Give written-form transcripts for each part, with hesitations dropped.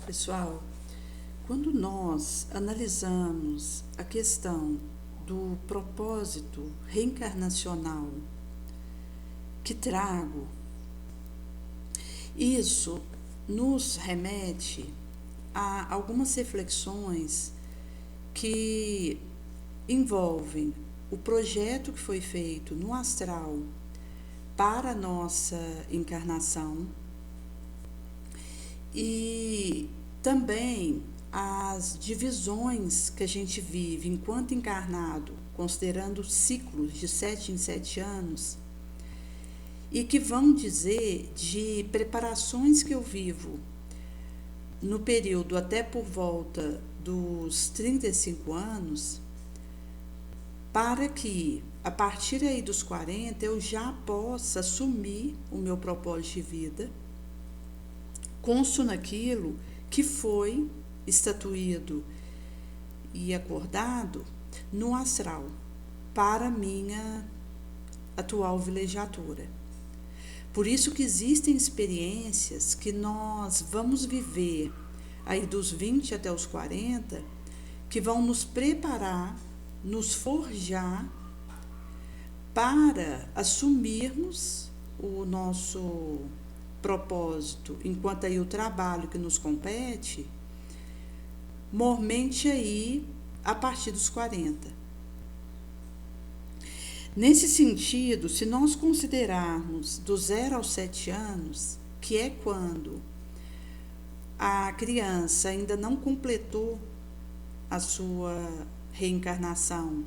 Pessoal, quando nós analisamos a questão do propósito reencarnacional que trago, isso nos remete a algumas reflexões que envolvem o projeto que foi feito no astral para a nossa encarnação e também as divisões que a gente vive enquanto encarnado, considerando ciclos de 7 em 7 anos, e que vão dizer de preparações que eu vivo no período até por volta dos 35 anos, para que a partir aí dos 40 eu já possa assumir o meu propósito de vida, consto naquilo que foi estatuído e acordado no astral para minha atual vilegiatura. Por isso que existem experiências que nós vamos viver aí dos 20 até os 40, que vão nos preparar, nos forjar para assumirmos o nosso propósito, enquanto aí o trabalho que nos compete, mormente aí a partir dos 40. Nesse sentido, se nós considerarmos do 0 aos 7 anos, que é quando a criança ainda não completou a sua reencarnação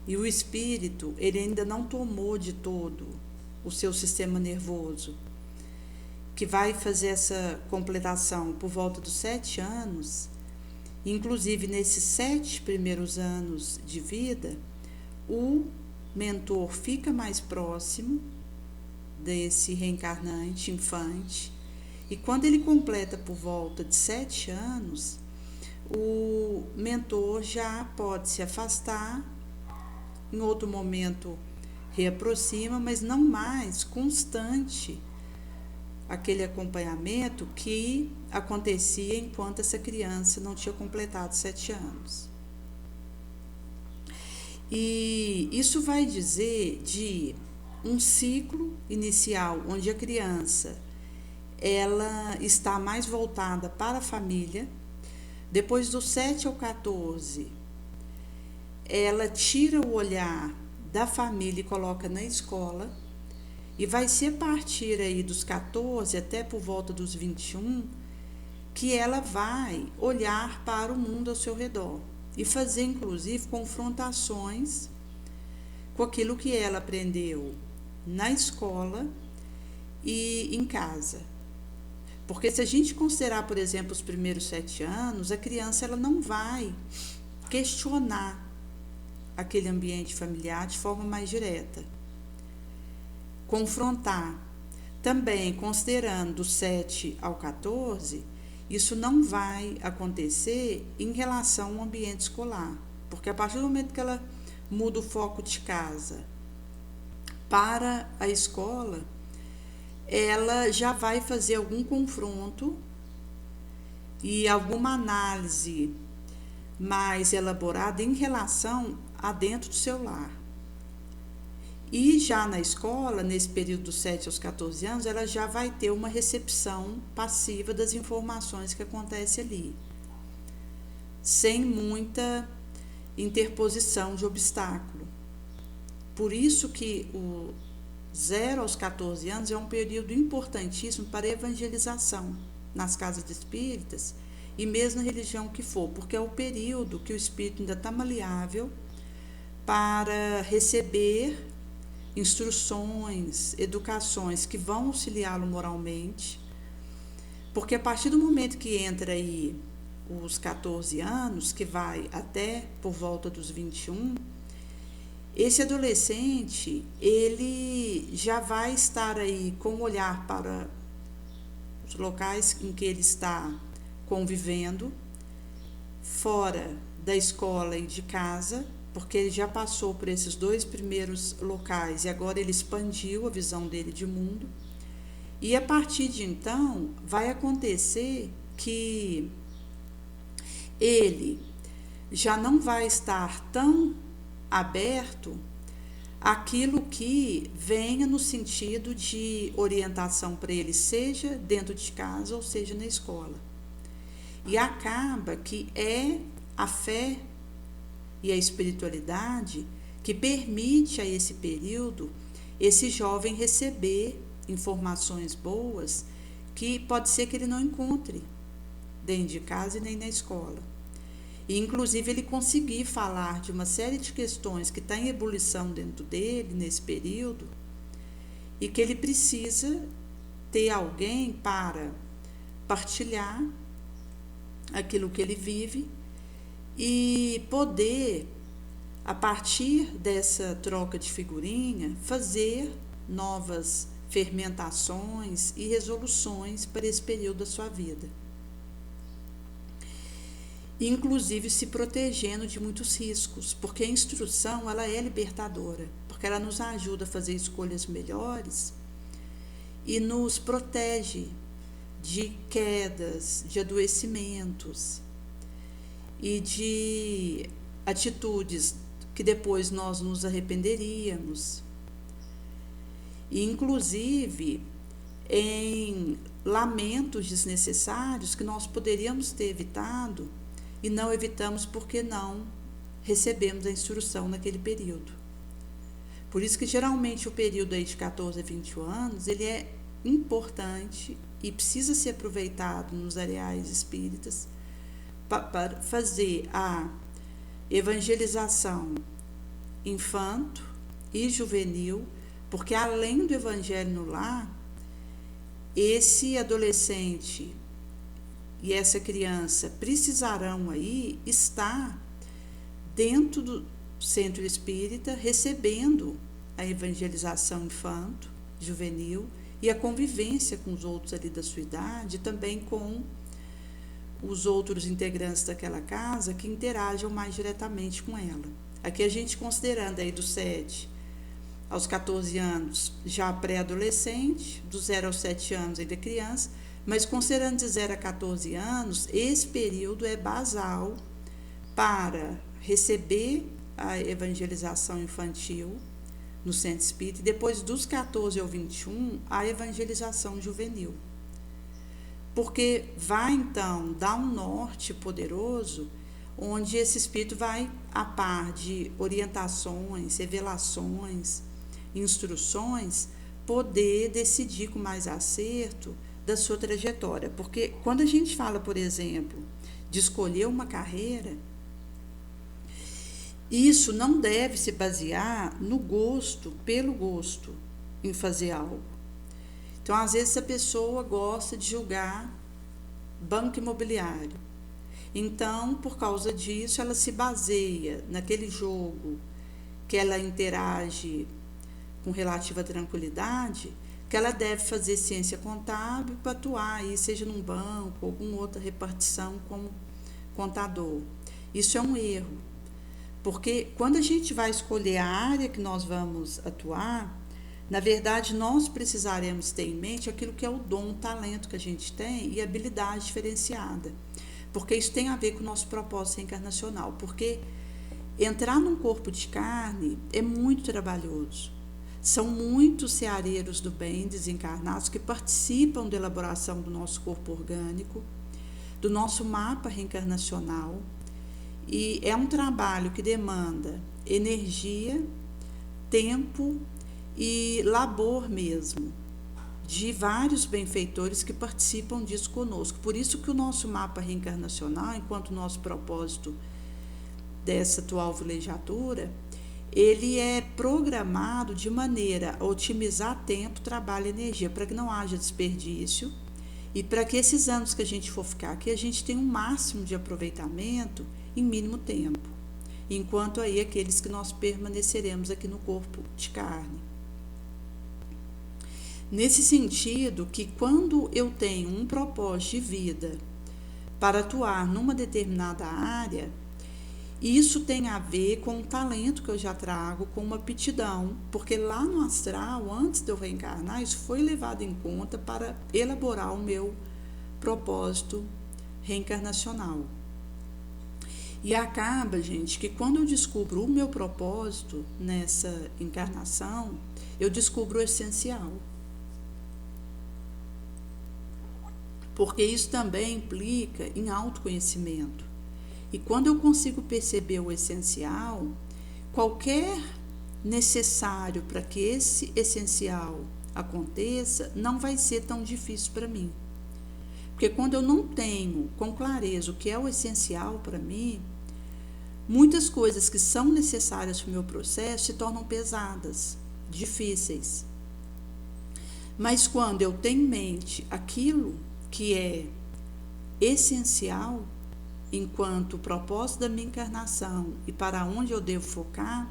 e o espírito ele ainda não tomou de todo o seu sistema nervoso, que vai fazer essa completação por volta dos 7 anos, inclusive nesses 7 primeiros anos de vida, o mentor fica mais próximo desse reencarnante infante, e quando ele completa por volta de 7 anos, o mentor já pode se afastar, em outro momento reaproxima, mas não mais constante aquele acompanhamento que acontecia enquanto essa criança não tinha completado 7 anos. E isso vai dizer de um ciclo inicial onde a criança ela está mais voltada para a família. Depois dos 7 ao 14, ela tira o olhar da família e coloca na escola. E vai ser a partir aí dos 14 até por volta dos 21 que ela vai olhar para o mundo ao seu redor e fazer, inclusive, confrontações com aquilo que ela aprendeu na escola e em casa. Porque se a gente considerar, por exemplo, os primeiros 7 anos, a criança ela não vai questionar aquele ambiente familiar de forma mais direta. Confrontar. Também, considerando do 7 ao 14, isso não vai acontecer em relação ao ambiente escolar, porque a partir do momento que ela muda o foco de casa para a escola, ela já vai fazer algum confronto e alguma análise mais elaborada em relação a dentro do seu lar. E já na escola, nesse período dos 7 aos 14 anos, ela já vai ter uma recepção passiva das informações que acontecem ali, sem muita interposição de obstáculo. Por isso que o 0 aos 14 anos é um período importantíssimo para a evangelização nas casas de espíritas e mesmo na religião que for, porque é o período que o espírito ainda está maleável para receber instruções, educações que vão auxiliá-lo moralmente, porque a partir do momento que entra aí os 14 anos, que vai até por volta dos 21, esse adolescente, ele já vai estar aí com o olhar para os locais em que ele está convivendo, fora da escola e de casa, porque ele já passou por esses 2 primeiros locais e agora ele expandiu a visão dele de mundo. E a partir de então, vai acontecer que ele já não vai estar tão aberto àquilo que venha no sentido de orientação para ele, seja dentro de casa ou seja na escola. E acaba que é a fé e a espiritualidade que permite a esse período esse jovem receber informações boas que pode ser que ele não encontre dentro de casa e nem na escola. E, inclusive, ele conseguir falar de uma série de questões que está em ebulição dentro dele nesse período e que ele precisa ter alguém para partilhar aquilo que ele vive e poder, a partir dessa troca de figurinha, fazer novas fermentações e resoluções para esse período da sua vida. Inclusive se protegendo de muitos riscos, porque a instrução ela é libertadora, porque ela nos ajuda a fazer escolhas melhores e nos protege de quedas, de adoecimentos e de atitudes que depois nós nos arrependeríamos. E, inclusive, em lamentos desnecessários que nós poderíamos ter evitado e não evitamos porque não recebemos a instrução naquele período. Por isso que geralmente o período aí de 14 a 21 anos, ele é importante e precisa ser aproveitado nos areais espíritas para fazer a evangelização infanto e juvenil, porque além do evangelho no lar, esse adolescente e essa criança precisarão aí estar dentro do centro espírita recebendo a evangelização infanto, juvenil e a convivência com os outros ali da sua idade, também com os outros integrantes daquela casa que interajam mais diretamente com ela. Aqui a gente considerando aí dos 7 aos 14 anos já pré-adolescente, do 0 aos 7 anos ainda criança, mas considerando de 0 a 14 anos, esse período é basal para receber a evangelização infantil no centro espírita e depois dos 14 ao 21 a evangelização juvenil. Porque vai então dar um norte poderoso onde esse espírito vai, a par de orientações, revelações, instruções, poder decidir com mais acerto da sua trajetória. Porque quando a gente fala, por exemplo, de escolher uma carreira, isso não deve se basear no gosto, pelo gosto em fazer algo. Então, às vezes, a pessoa gosta de julgar banco imobiliário. Então, por causa disso, ela se baseia naquele jogo que ela interage com relativa tranquilidade, que ela deve fazer ciência contábil para atuar aí, seja num banco ou alguma outra repartição como contador. Isso é um erro, porque quando a gente vai escolher a área que nós vamos atuar, na verdade, nós precisaremos ter em mente aquilo que é o dom, o talento que a gente tem e a habilidade diferenciada, porque isso tem a ver com o nosso propósito reencarnacional, porque entrar num corpo de carne é muito trabalhoso. São muitos ceareiros do bem desencarnados que participam da elaboração do nosso corpo orgânico, do nosso mapa reencarnacional, e é um trabalho que demanda energia, tempo e labor mesmo, de vários benfeitores que participam disso conosco. Por isso que o nosso mapa reencarnacional, enquanto nosso propósito dessa atual vilegiatura, ele é programado de maneira a otimizar tempo, trabalho e energia, para que não haja desperdício e para que esses anos que a gente for ficar aqui, a gente tenha um máximo de aproveitamento em mínimo tempo, enquanto aí aqueles que nós permaneceremos aqui no corpo de carne. Nesse sentido, que quando eu tenho um propósito de vida para atuar numa determinada área, isso tem a ver com o talento que eu já trago, com uma aptidão, porque lá no astral, antes de eu reencarnar, isso foi levado em conta para elaborar o meu propósito reencarnacional. E acaba, gente, que quando eu descubro o meu propósito nessa encarnação, eu descubro o essencial. Porque isso também implica em autoconhecimento. E quando eu consigo perceber o essencial, qualquer necessário para que esse essencial aconteça não vai ser tão difícil para mim. Porque quando eu não tenho com clareza o que é o essencial para mim, muitas coisas que são necessárias para o meu processo se tornam pesadas, difíceis. Mas quando eu tenho em mente aquilo que é essencial, enquanto propósito da minha encarnação e para onde eu devo focar,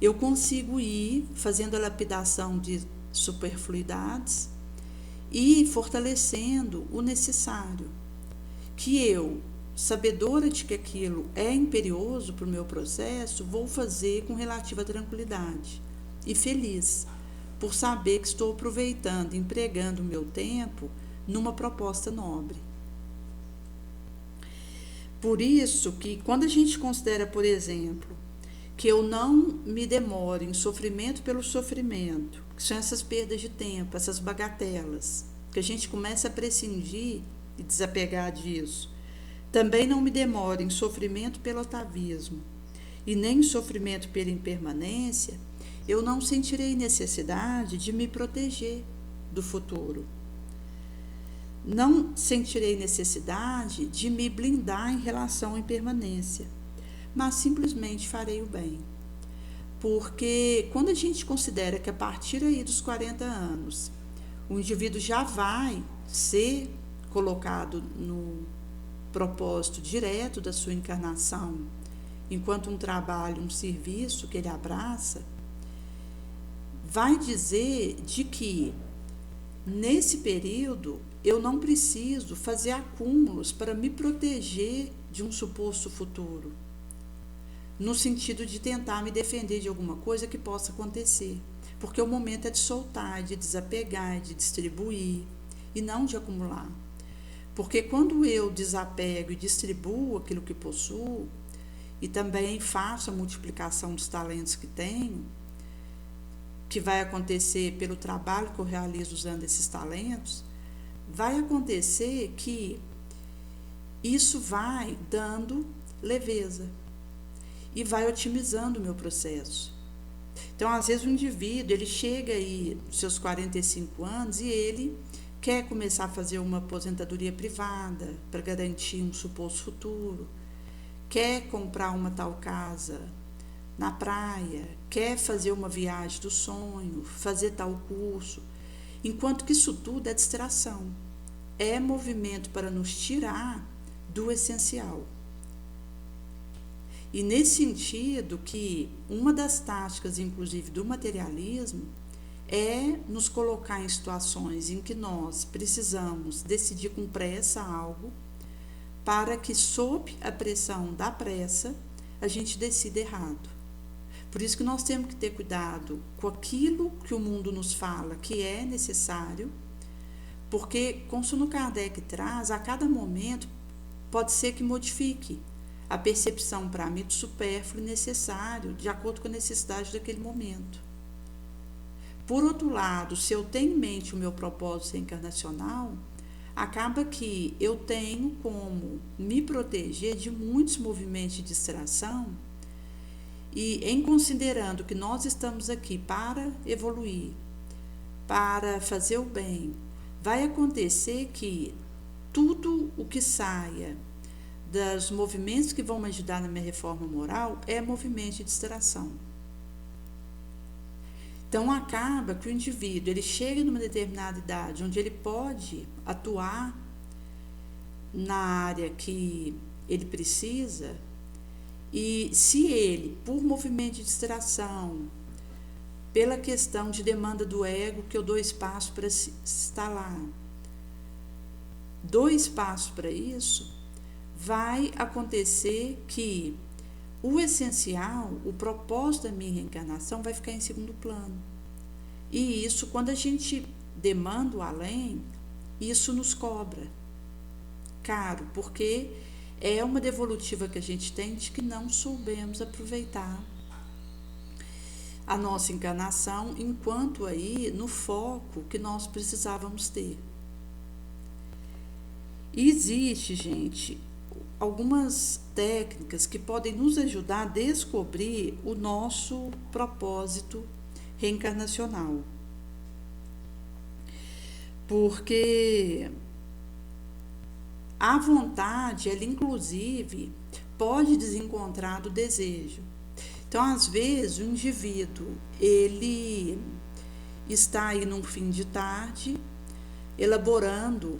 eu consigo ir fazendo a lapidação de superfluidades e fortalecendo o necessário, que eu, sabedora de que aquilo é imperioso para o meu processo, vou fazer com relativa tranquilidade e feliz, por saber que estou aproveitando, empregando o meu tempo numa proposta nobre. Por isso que quando a gente considera, por exemplo, que eu não me demore em sofrimento pelo sofrimento, que são essas perdas de tempo, essas bagatelas, que a gente começa a prescindir e desapegar disso. Também não me demore em sofrimento pelo atavismo e nem em sofrimento pela impermanência, eu não sentirei necessidade de me proteger do futuro. Não sentirei necessidade de me blindar em relação à impermanência, mas simplesmente farei o bem. Porque quando a gente considera que a partir aí dos 40 anos, o indivíduo já vai ser colocado no propósito direto da sua encarnação, enquanto um trabalho, um serviço que ele abraça, vai dizer de que nesse período eu não preciso fazer acúmulos para me proteger de um suposto futuro, no sentido de tentar me defender de alguma coisa que possa acontecer, porque o momento é de soltar, de desapegar, de distribuir e não de acumular. Porque quando eu desapego e distribuo aquilo que possuo, e também faço a multiplicação dos talentos que tenho, que vai acontecer pelo trabalho que eu realizo usando esses talentos, vai acontecer que isso vai dando leveza e vai otimizando o meu processo. Então, às vezes o indivíduo, ele chega aí nos seus 45 anos e ele quer começar a fazer uma aposentadoria privada para garantir um suposto futuro, quer comprar uma tal casa na praia, quer fazer uma viagem do sonho, fazer tal curso, enquanto que isso tudo é distração, é movimento para nos tirar do essencial. E nesse sentido que uma das táticas, inclusive, do materialismo é nos colocar em situações em que nós precisamos decidir com pressa algo, para que, sob a pressão da pressa, a gente decida errado. Por isso que nós temos que ter cuidado com aquilo que o mundo nos fala que é necessário, porque, como Sono Kardec traz, a cada momento pode ser que modifique a percepção para mim do supérfluo e necessário, de acordo com a necessidade daquele momento. Por outro lado, se eu tenho em mente o meu propósito reencarnacional, acaba que eu tenho como me proteger de muitos movimentos de distração e, em considerando que nós estamos aqui para evoluir, para fazer o bem, vai acontecer que tudo o que saia dos movimentos que vão me ajudar na minha reforma moral é movimento de distração. Então, acaba que o indivíduo ele chega numa determinada idade onde ele pode atuar na área que ele precisa, e se ele, por movimento de distração, pela questão de demanda do ego, que eu dou espaço para estar lá, dou espaço para isso, vai acontecer que o essencial, o propósito da minha reencarnação vai ficar em segundo plano. E isso, quando a gente demanda o além, isso nos cobra. caro, porque é uma devolutiva que a gente tem de que não soubemos aproveitar a nossa encarnação enquanto aí no foco que nós precisávamos ter. E existe, gente, algumas técnicas que podem nos ajudar a descobrir o nosso propósito reencarnacional. Porque a vontade, ela inclusive pode desencontrar do desejo. Então, às vezes, o indivíduo, ele está aí num fim de tarde, elaborando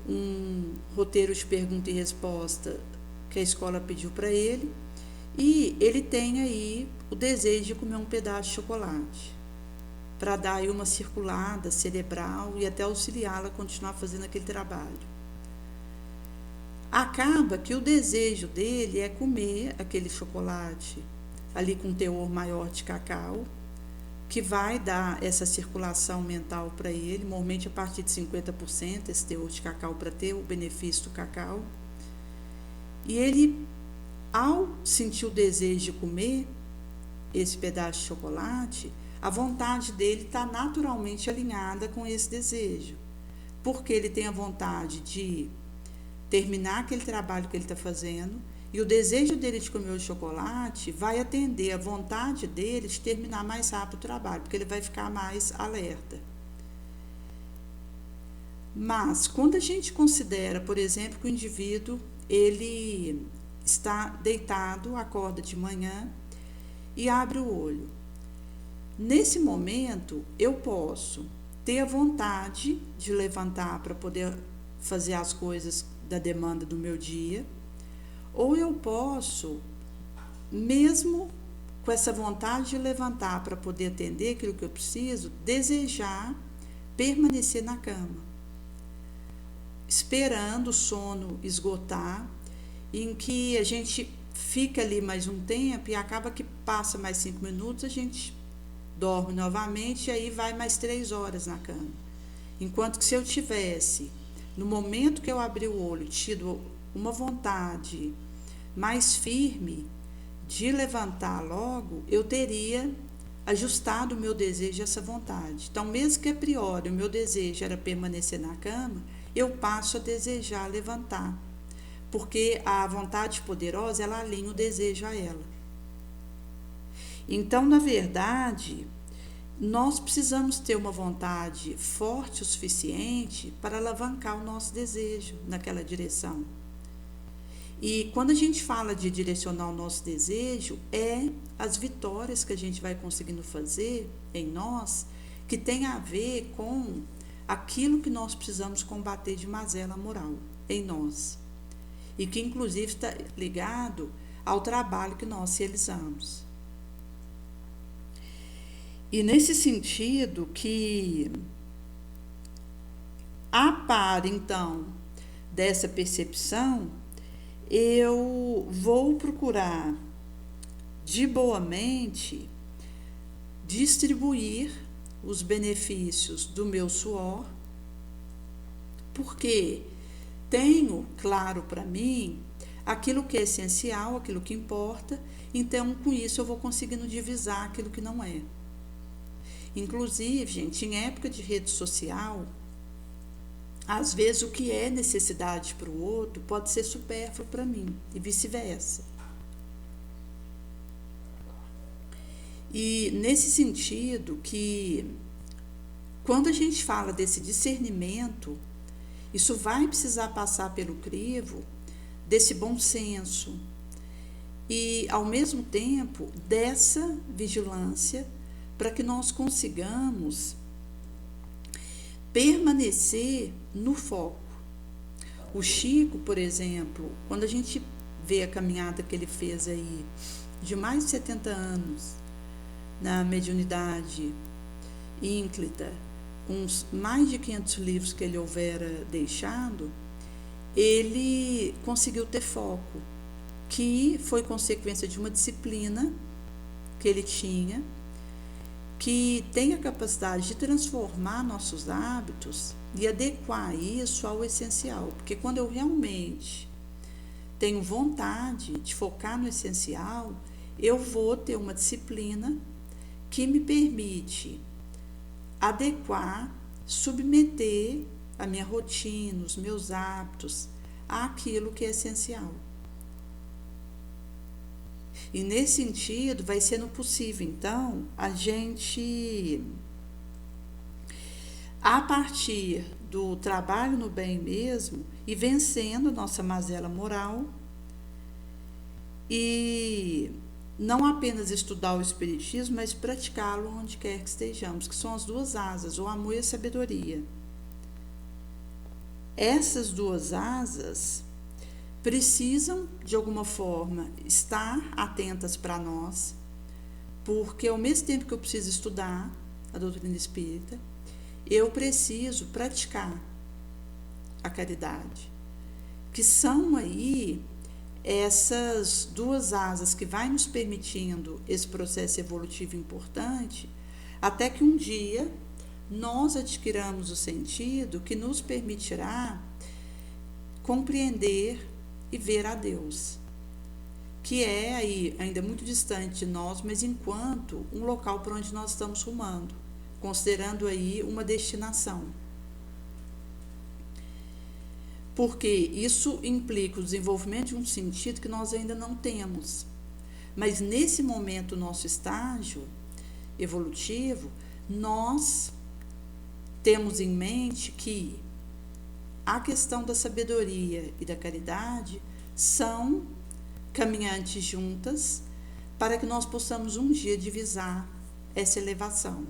um roteiro de pergunta e resposta que a escola pediu para ele, e ele tem aí o desejo de comer um pedaço de chocolate, para dar aí uma circulada cerebral e até auxiliá-la a continuar fazendo aquele trabalho. Acaba que o desejo dele é comer aquele chocolate ali com teor maior de cacau, que vai dar essa circulação mental para ele, normalmente a partir de 50% esse teor de cacau, para ter o benefício do cacau. E ele, ao sentir o desejo de comer esse pedaço de chocolate, a vontade dele está naturalmente alinhada com esse desejo, porque ele tem a vontade de terminar aquele trabalho que ele está fazendo, e o desejo dele de comer o chocolate vai atender a vontade dele de terminar mais rápido o trabalho, porque ele vai ficar mais alerta. Mas, quando a gente considera, por exemplo, que o indivíduo ele está deitado, acorda de manhã e abre o olho. Nesse momento, eu posso ter a vontade de levantar para poder fazer as coisas da demanda do meu dia, ou eu posso, mesmo com essa vontade de levantar para poder atender aquilo que eu preciso, desejar permanecer na cama, esperando o sono esgotar, em que a gente fica ali mais um tempo e acaba que passa mais 5 minutos, a gente dorme novamente e aí vai mais 3 horas na cama. Enquanto que se eu tivesse, no momento que eu abri o olho, tido uma vontade mais firme de levantar logo, eu teria ajustado o meu desejo a essa vontade. Então, mesmo que a priori o meu desejo era permanecer na cama, eu passo a desejar levantar, porque a vontade poderosa, ela alinha o desejo a ela. Então, na verdade, nós precisamos ter uma vontade forte o suficiente para alavancar o nosso desejo naquela direção. E quando a gente fala de direcionar o nosso desejo, é as vitórias que a gente vai conseguindo fazer em nós, que tem a ver com aquilo que nós precisamos combater de mazela moral em nós. E que inclusive está ligado ao trabalho que nós realizamos. E nesse sentido que, a par então dessa percepção, eu vou procurar de boa mente distribuir os benefícios do meu suor, porque tenho claro para mim aquilo que é essencial, aquilo que importa, então com isso eu vou conseguindo divisar aquilo que não é. Inclusive, gente, em época de rede social, às vezes o que é necessidade para o outro pode ser supérfluo para mim e vice-versa. E nesse sentido que, quando a gente fala desse discernimento, isso vai precisar passar pelo crivo desse bom senso e, ao mesmo tempo, dessa vigilância para que nós consigamos permanecer no foco. O Chico, por exemplo, quando a gente vê a caminhada que ele fez aí de mais de 70 anos na mediunidade ínclita, com mais de 500 livros que ele houvera deixado, ele conseguiu ter foco, que foi consequência de uma disciplina que ele tinha, que tem a capacidade de transformar nossos hábitos e adequar isso ao essencial. Porque quando eu realmente tenho vontade de focar no essencial, eu vou ter uma disciplina que me permite adequar, submeter a minha rotina, os meus hábitos, àquilo que é essencial. E nesse sentido, vai sendo possível, então, a gente, a partir do trabalho no bem mesmo, e vencendo nossa mazela moral, e não apenas estudar o Espiritismo, mas praticá-lo onde quer que estejamos, que são as duas asas, o amor e a sabedoria. Essas duas asas precisam, de alguma forma, estar atentas para nós, porque ao mesmo tempo que eu preciso estudar a doutrina espírita, eu preciso praticar a caridade, que são aí essas duas asas que vai nos permitindo esse processo evolutivo importante, até que um dia nós adquiramos o sentido que nos permitirá compreender e ver a Deus, que é aí ainda muito distante de nós, mas enquanto um local para onde nós estamos rumando, considerando aí uma destinação. Porque isso implica o desenvolvimento de um sentido que nós ainda não temos. Mas nesse momento, nosso estágio evolutivo, nós temos em mente que a questão da sabedoria e da caridade são caminhantes juntas para que nós possamos um dia divisar essa elevação.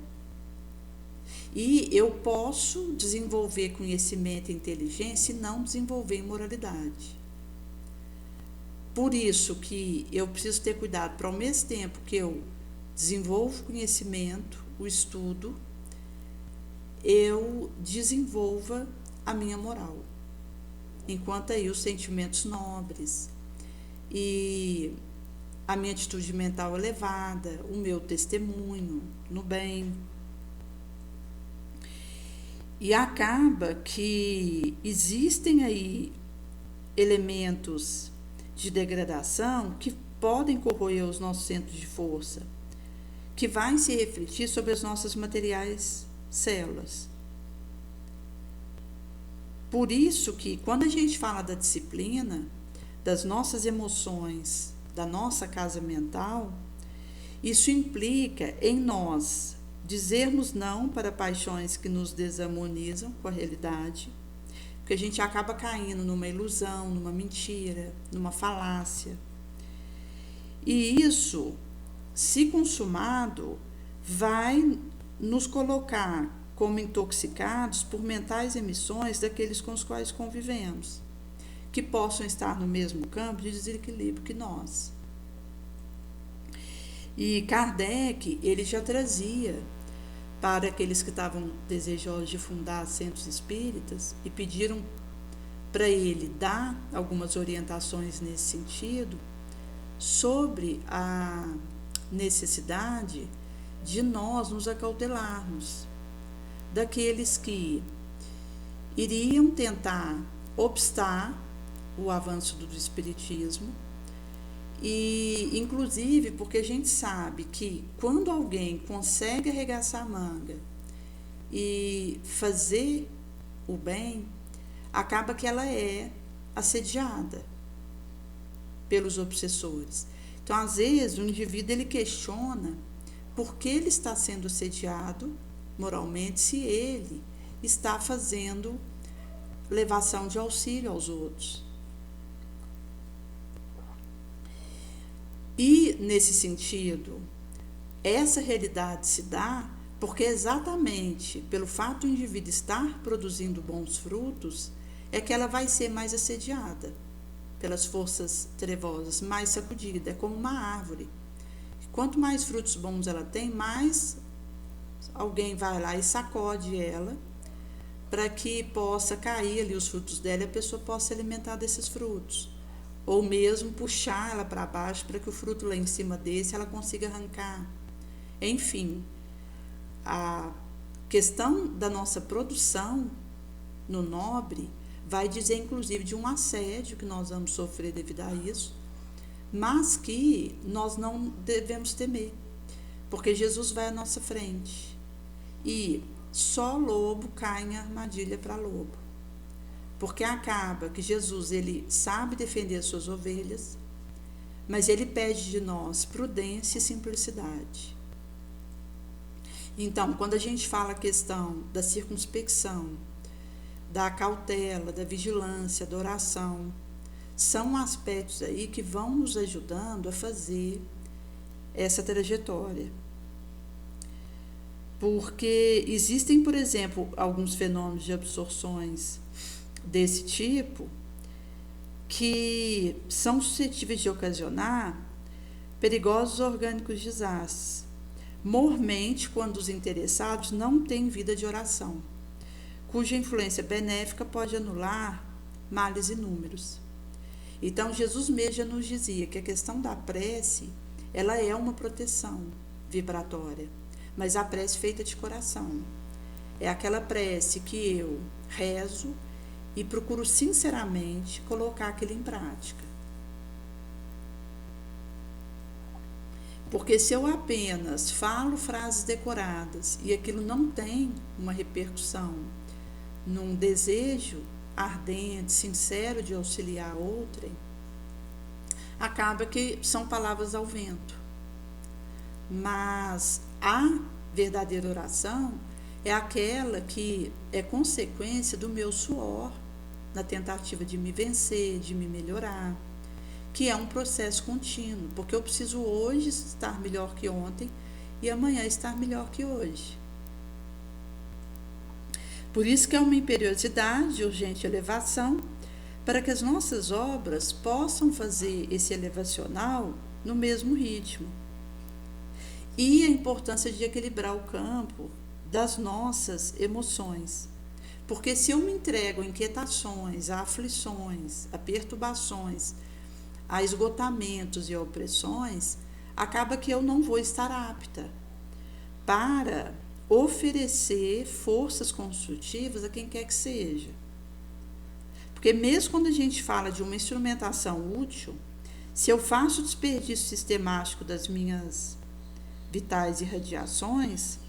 E eu posso desenvolver conhecimento e inteligência e não desenvolver imoralidade. Por isso que eu preciso ter cuidado para, ao mesmo tempo que eu desenvolvo conhecimento, o estudo, eu desenvolva a minha moral. Enquanto aí os sentimentos nobres e a minha atitude mental elevada, o meu testemunho no bem. E acaba que existem aí elementos de degradação que podem corroer os nossos centros de força, que vai se refletir sobre as nossas materiais células. Por isso que quando a gente fala da disciplina, das nossas emoções, da nossa casa mental, isso implica em nós dizermos não para paixões que nos desarmonizam com a realidade, porque a gente acaba caindo numa ilusão, numa mentira, numa falácia. E isso, se consumado, vai nos colocar como intoxicados por mentais emissões daqueles com os quais convivemos, que possam estar no mesmo campo de desequilíbrio que nós. E Kardec, ele já trazia para aqueles que estavam desejosos de fundar centros espíritas e pediram para ele dar algumas orientações nesse sentido, sobre a necessidade de nós nos acautelarmos daqueles que iriam tentar obstar o avanço do espiritismo. E, inclusive, porque a gente sabe que quando alguém consegue arregaçar a manga e fazer o bem, acaba que ela é assediada pelos obsessores. Então, às vezes, o indivíduo ele questiona por que ele está sendo assediado moralmente se ele está fazendo levação de auxílio aos outros. E, nesse sentido, essa realidade se dá porque exatamente pelo fato do indivíduo estar produzindo bons frutos, é que ela vai ser mais assediada pelas forças trevosas, mais sacudida. É como uma árvore. Quanto mais frutos bons ela tem, mais alguém vai lá e sacode ela para que possa cair ali os frutos dela e a pessoa possa se alimentar desses frutos. Ou mesmo puxar ela para baixo para que o fruto lá em cima desse ela consiga arrancar. Enfim, a questão da nossa produção no Nobre vai dizer, inclusive, de um assédio que nós vamos sofrer devido a isso, mas que nós não devemos temer, porque Jesus vai à nossa frente. E só lobo cai em armadilha para lobo. Porque acaba que Jesus, ele sabe defender as suas ovelhas, mas ele pede de nós prudência e simplicidade. Então, quando a gente fala a questão da circunspecção, da cautela, da vigilância, da oração, são aspectos aí que vão nos ajudando a fazer essa trajetória. Porque existem, por exemplo, alguns fenômenos de absorções desse tipo que são suscetíveis de ocasionar perigosos orgânicos desastres, mormente quando os interessados não têm vida de oração, cuja influência benéfica pode anular males inúmeros. Então, Jesus mesmo já nos dizia que a questão da prece, ela é uma proteção vibratória, mas a prece feita de coração. É aquela prece que eu rezo e procuro sinceramente colocar aquilo em prática. Porque se eu apenas falo frases decoradas e aquilo não tem uma repercussão num desejo ardente, sincero de auxiliar outrem, acaba que são palavras ao vento. Mas a verdadeira oração é aquela que é consequência do meu suor na tentativa de me vencer, de me melhorar, que é um processo contínuo, porque eu preciso hoje estar melhor que ontem e amanhã estar melhor que hoje. Por isso que é uma imperiosidade de urgente elevação, para que as nossas obras possam fazer esse elevacional no mesmo ritmo. E a importância de equilibrar o campo das nossas emoções. Porque se eu me entrego a inquietações, a aflições, a perturbações, a esgotamentos e a opressões, acaba que eu não vou estar apta para oferecer forças construtivas a quem quer que seja. Porque mesmo quando a gente fala de uma instrumentação útil, se eu faço desperdício sistemático das minhas vitais irradiações,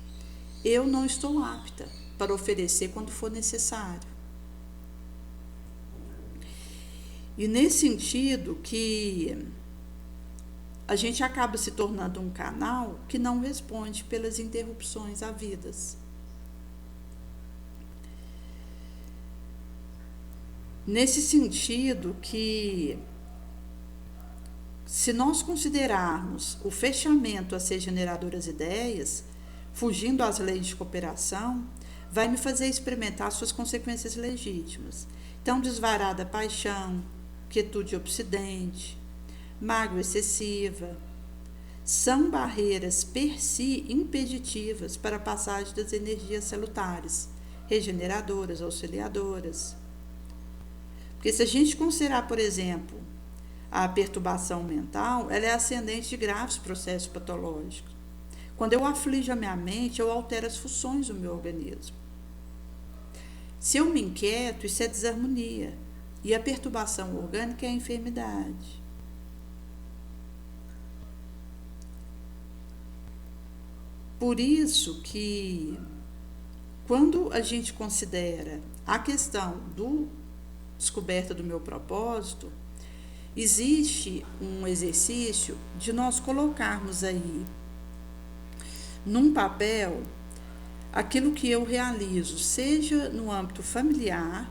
eu não estou apta para oferecer quando for necessário. E nesse sentido que a gente acaba se tornando um canal que não responde pelas interrupções havidas. Nesse sentido que, se nós considerarmos o fechamento a ser generadoras ideias, fugindo às leis de cooperação, vai me fazer experimentar suas consequências legítimas. Então, desvarada paixão, quietude obsidente, mágoa excessiva, são barreiras per si impeditivas para a passagem das energias salutares, regeneradoras, auxiliadoras. Porque se a gente considerar, por exemplo, a perturbação mental, ela é ascendente de graves processos patológicos. Quando eu aflijo a minha mente, eu altero as funções do meu organismo. Se eu me inquieto, isso é desarmonia. E a perturbação orgânica é a enfermidade. Por isso que, quando a gente considera a questão do descoberta do meu propósito, existe um exercício de nós colocarmos aí num papel aquilo que eu realizo, seja no âmbito familiar,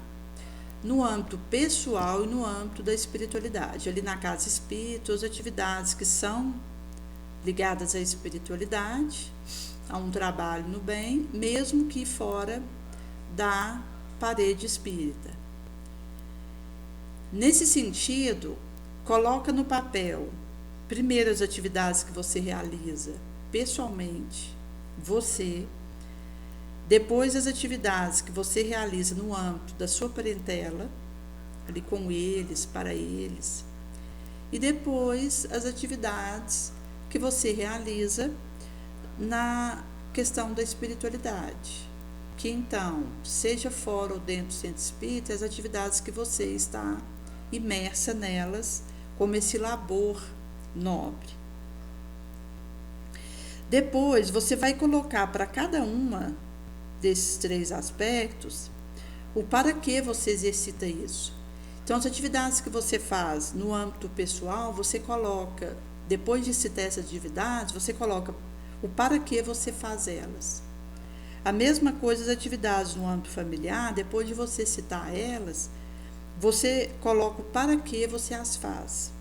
no âmbito pessoal e no âmbito da espiritualidade. Ali na casa espírita, as atividades que são ligadas à espiritualidade, a um trabalho no bem, mesmo que fora da parede espírita. Nesse sentido, coloca no papel, primeiro as atividades que você realiza pessoalmente, você, depois as atividades que você realiza no âmbito da sua parentela, ali com eles, para eles, e depois as atividades que você realiza questão da espiritualidade, que então, seja fora ou dentro do centro espírita, as atividades que você está imersa nelas, como esse labor nobre. Depois, você vai colocar para cada uma desses 3 aspectos o para que você exercita isso. Então, as atividades que você faz no âmbito pessoal, você coloca, depois de citar essas atividades, você coloca o para que você faz elas. A mesma coisa as atividades no âmbito familiar, depois de você citar elas, você coloca o para que você as faz.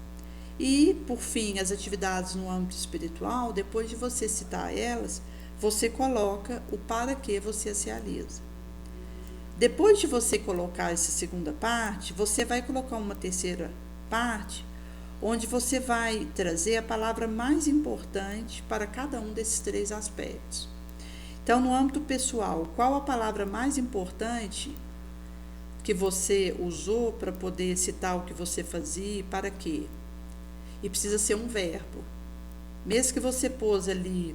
E, por fim, as atividades no âmbito espiritual, depois de você citar elas, você coloca o para que você as realiza. Depois de você colocar essa segunda parte, você vai colocar uma terceira parte, onde você vai trazer a palavra mais importante para cada um desses 3 aspectos. Então, no âmbito pessoal, qual a palavra mais importante que você usou para poder citar o que você fazia e para quê? E precisa ser um verbo. Mesmo que você pôs ali,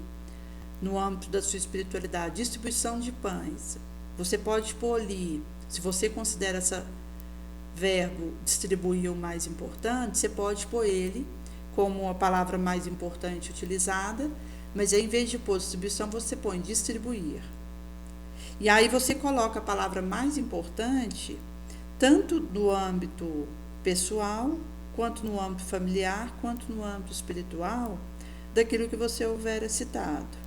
no âmbito da sua espiritualidade, distribuição de pães, você pode pôr ali, se você considera esse verbo distribuir o mais importante, você pode pôr ele como a palavra mais importante utilizada, mas aí, em vez de pôr distribuição, você põe distribuir. E aí você coloca a palavra mais importante, tanto no âmbito pessoal, quanto no âmbito familiar, quanto no âmbito espiritual, daquilo que você houver citado.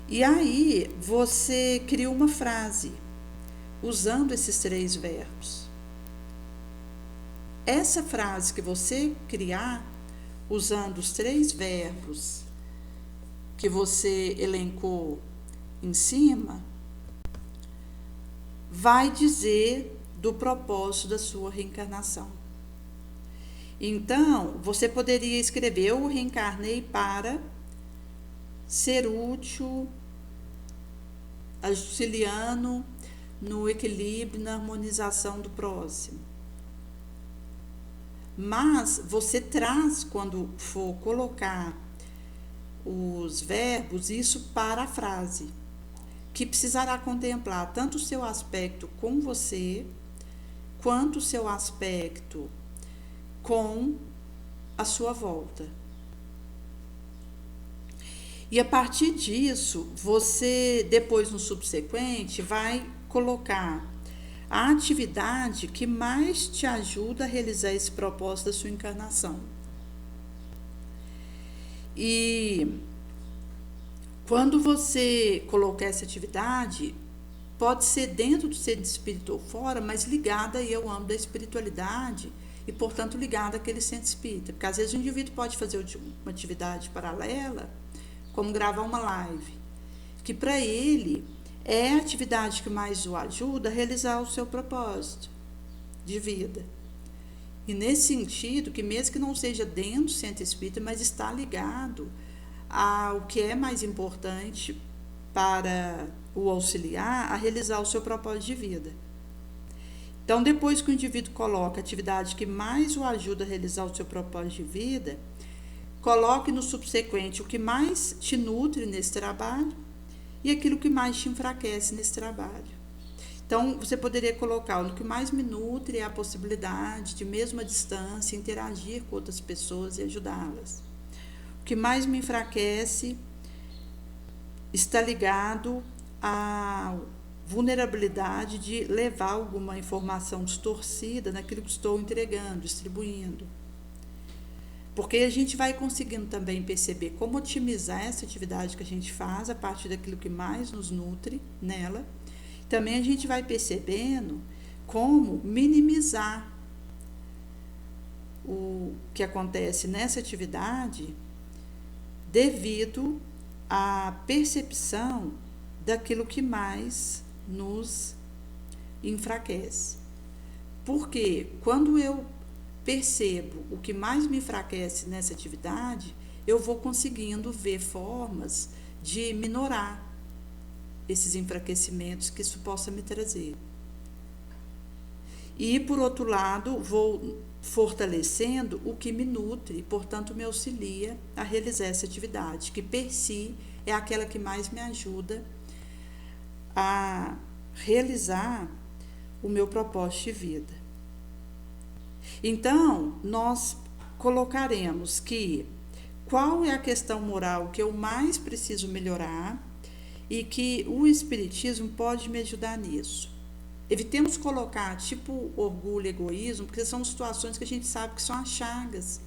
E aí você cria uma frase, usando esses 3 verbos. Essa frase que você criar, usando os 3 verbos que você elencou em cima, vai dizer do propósito da sua reencarnação. Então, você poderia escrever: eu reencarnei para ser útil, auxiliando no equilíbrio e na harmonização do próximo. Mas você traz, quando for colocar os verbos, isso para a frase, que precisará contemplar tanto o seu aspecto com você, quanto o seu aspecto com a sua volta. E a partir disso, você, depois no subsequente, vai colocar a atividade que mais te ajuda a realizar esse propósito da sua encarnação. E quando você colocar essa atividade, pode ser dentro do centro espírita ou fora, mas ligada aí ao âmbito da espiritualidade e, portanto, ligada àquele centro espírita. Porque às vezes o indivíduo pode fazer uma atividade paralela, como gravar uma live, que para ele é a atividade que mais o ajuda a realizar o seu propósito de vida. E nesse sentido, que mesmo que não seja dentro do centro espírita, mas está ligado ao que é mais importante para o auxiliar a realizar o seu propósito de vida. Então, depois que o indivíduo coloca a atividade que mais o ajuda a realizar o seu propósito de vida, coloque no subsequente o que mais te nutre nesse trabalho e aquilo que mais te enfraquece nesse trabalho. Então, você poderia colocar: o que mais me nutre é a possibilidade de, mesmo à distância, interagir com outras pessoas e ajudá-las. O que mais me enfraquece está ligado à vulnerabilidade de levar alguma informação distorcida naquilo que estou entregando, distribuindo. Porque a gente vai conseguindo também perceber como otimizar essa atividade que a gente faz a partir daquilo que mais nos nutre nela. Também a gente vai percebendo como minimizar o que acontece nessa atividade devido à percepção daquilo que mais nos enfraquece. Porque quando eu percebo o que mais me enfraquece nessa atividade, eu vou conseguindo ver formas de minorar esses enfraquecimentos que isso possa me trazer. E, por outro lado, vou fortalecendo o que me nutre e, portanto, me auxilia a realizar essa atividade, que per si é aquela que mais me ajuda a realizar o meu propósito de vida. Então, nós colocaremos que qual é a questão moral que eu mais preciso melhorar e que o Espiritismo pode me ajudar nisso. Evitemos colocar tipo orgulho, egoísmo, porque são situações que a gente sabe que são as chagas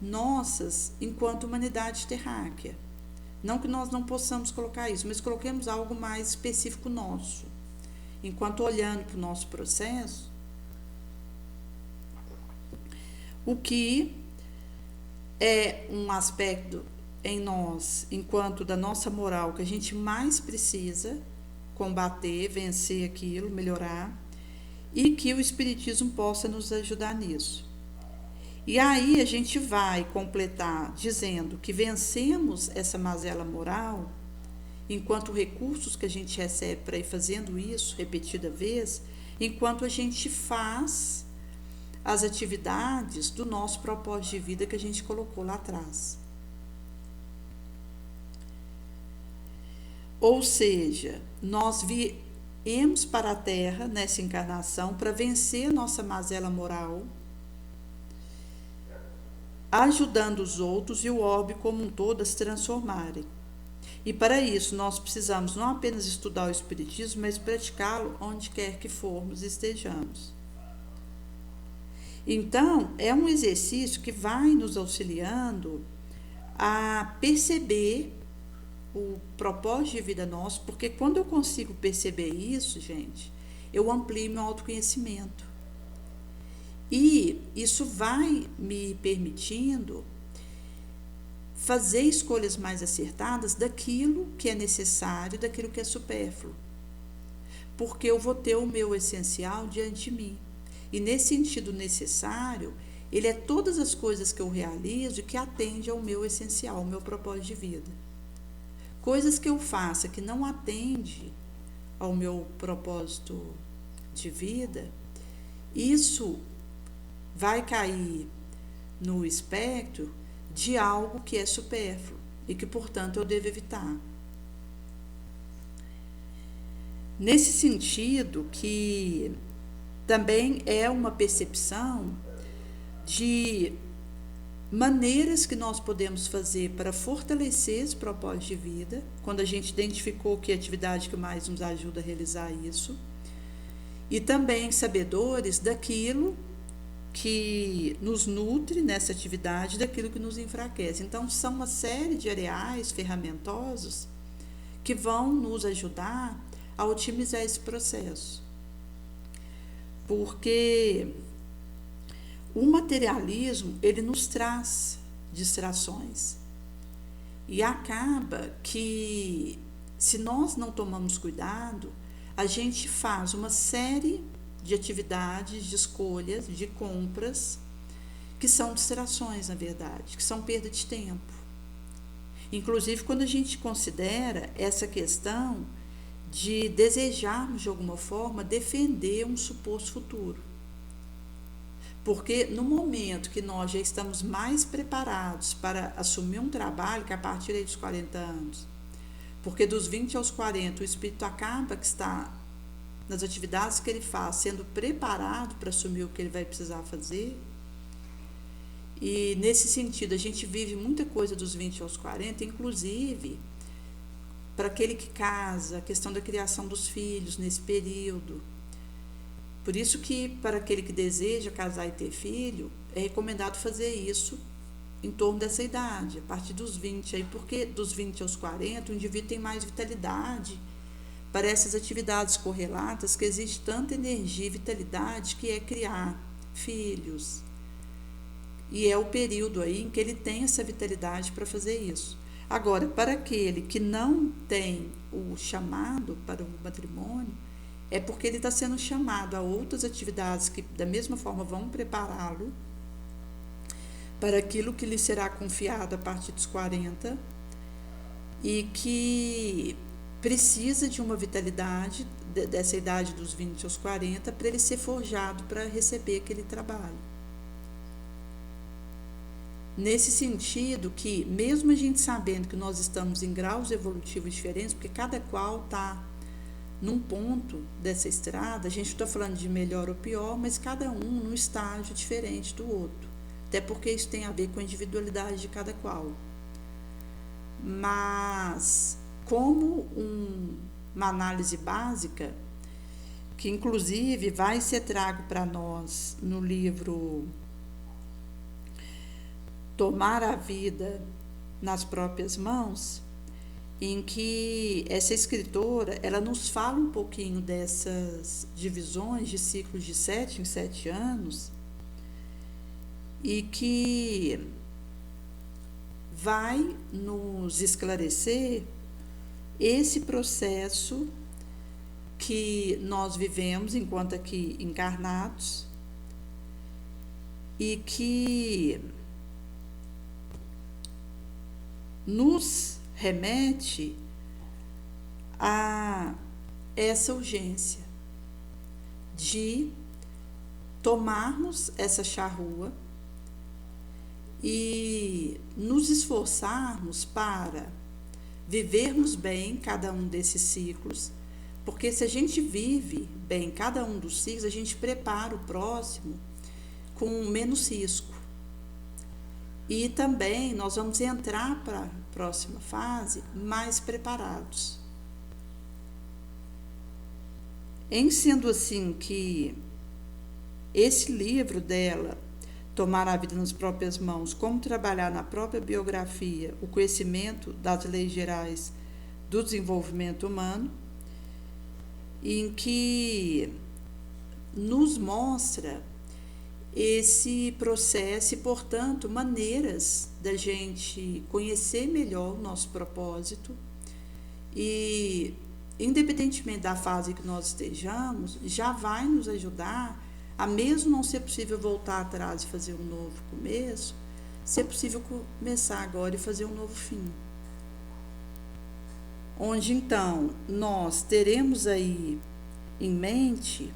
nossas enquanto humanidade terráquea. Não que nós não possamos colocar isso, mas coloquemos algo mais específico nosso. Enquanto olhando para o nosso processo, o que é um aspecto em nós, enquanto da nossa moral, que a gente mais precisa combater, vencer aquilo, melhorar, e que o Espiritismo possa nos ajudar nisso. E aí a gente vai completar dizendo que vencemos essa mazela moral, enquanto recursos que a gente recebe para ir fazendo isso repetida vez, enquanto a gente faz as atividades do nosso propósito de vida que a gente colocou lá atrás. Ou seja, nós viemos para a Terra nessa encarnação para vencer a nossa mazela moral, ajudando os outros e o orbe como um todo a se transformarem. E para isso nós precisamos não apenas estudar o Espiritismo, mas praticá-lo onde quer que formos e estejamos. Então, é um exercício que vai nos auxiliando a perceber o propósito de vida nosso, porque quando eu consigo perceber isso, gente, eu amplio meu autoconhecimento. E isso vai me permitindo fazer escolhas mais acertadas daquilo que é necessário, daquilo que é supérfluo. Porque eu vou ter o meu essencial diante de mim. E nesse sentido necessário, ele é todas as coisas que eu realizo e que atendem ao meu essencial, ao meu propósito de vida. Coisas que eu faça que não atende ao meu propósito de vida, isso vai cair no espectro de algo que é supérfluo e que, portanto, eu devo evitar. Nesse sentido que também é uma percepção de maneiras que nós podemos fazer para fortalecer esse propósito de vida, quando a gente identificou que a atividade que mais nos ajuda a realizar isso, e também sabedores daquilo que nos nutre nessa atividade, daquilo que nos enfraquece. Então, são uma série de areais ferramentosos que vão nos ajudar a otimizar esse processo. Porque o materialismo, ele nos traz distrações. E acaba que, se nós não tomamos cuidado, a gente faz uma série de atividades, de escolhas, de compras, que são distrações, na verdade, que são perda de tempo. Inclusive, quando a gente considera essa questão de desejarmos, de alguma forma, defender um suposto futuro. Porque no momento que nós já estamos mais preparados para assumir um trabalho, que é a partir aí dos 40 anos, porque dos 20 aos 40 o espírito acaba que está nas atividades que ele faz, sendo preparado para assumir o que ele vai precisar fazer. E nesse sentido, a gente vive muita coisa dos 20 aos 40, inclusive para aquele que casa, a questão da criação dos filhos nesse período. Por isso que, para aquele que deseja casar e ter filho, é recomendado fazer isso em torno dessa idade, a partir dos 20, aí, porque dos 20 aos 40 o indivíduo tem mais vitalidade para essas atividades correlatas, que existe tanta energia e vitalidade que é criar filhos. E é o período aí em que ele tem essa vitalidade para fazer isso. Agora, para aquele que não tem o chamado para o matrimônio, é porque ele está sendo chamado a outras atividades que, da mesma forma, vão prepará-lo para aquilo que lhe será confiado a partir dos 40 e que precisa de uma vitalidade dessa idade dos 20 aos 40 para ele ser forjado para receber aquele trabalho. Nesse sentido que, mesmo a gente sabendo que nós estamos em graus evolutivos diferentes, porque cada qual está num ponto dessa estrada, a gente está falando de melhor ou pior, mas cada um num estágio diferente do outro. Até porque isso tem a ver com a individualidade de cada qual. Mas, como uma análise básica, que inclusive vai ser trago para nós no livro Tomar a Vida nas Próprias Mãos, em que essa escritora, ela nos fala um pouquinho dessas divisões de ciclos de 7 em 7 anos, e que vai nos esclarecer esse processo que nós vivemos enquanto aqui encarnados e que nos remete a essa urgência de tomarmos essa charrua e nos esforçarmos para vivermos bem cada um desses ciclos, porque se a gente vive bem cada um dos ciclos, a gente prepara o próximo com menos risco. E também nós vamos entrar para a próxima fase mais preparados. Em sendo assim que esse livro dela, Tomar a Vida nas Próprias Mãos, como trabalhar na própria biografia o conhecimento das leis gerais do desenvolvimento humano, em que nos mostra esse processo e, portanto, maneiras da gente conhecer melhor o nosso propósito e, independentemente da fase que nós estejamos, já vai nos ajudar a, mesmo não ser possível voltar atrás e fazer um novo começo, ser possível começar agora e fazer um novo fim. Onde, então, nós teremos aí em mente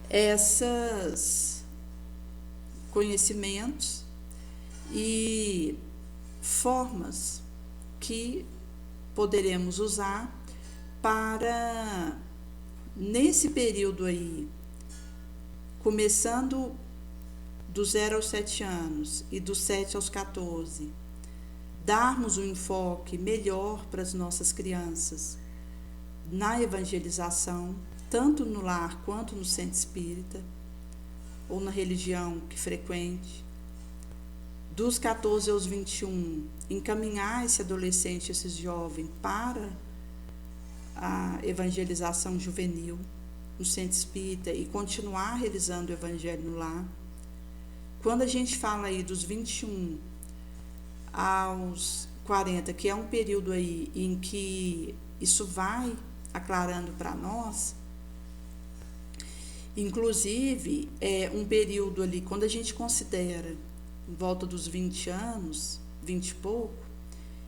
esses conhecimentos e formas que poderemos usar para, nesse período aí, começando do 0 aos 7 anos e dos 7 aos 14, darmos um enfoque melhor para as nossas crianças na evangelização, tanto no lar quanto no centro espírita, ou na religião que frequente. Dos 14 aos 21, encaminhar esse adolescente, esse jovem, para a evangelização juvenil no centro espírita e continuar realizando o evangelho no lar. Quando a gente fala aí dos 21 aos 40, que é um período aí em que isso vai aclarando para nós, inclusive é um período ali, quando a gente considera em volta dos 20 anos, 20 e pouco,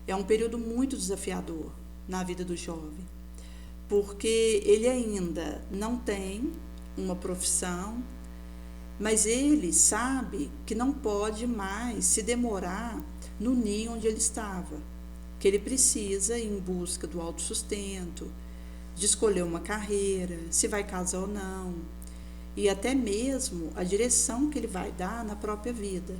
é um período muito desafiador na vida do jovem, porque ele ainda não tem uma profissão, mas ele sabe que não pode mais se demorar no ninho onde ele estava, que ele precisa ir em busca do autossustento, de escolher uma carreira, se vai casar ou não, e até mesmo a direção que ele vai dar na própria vida.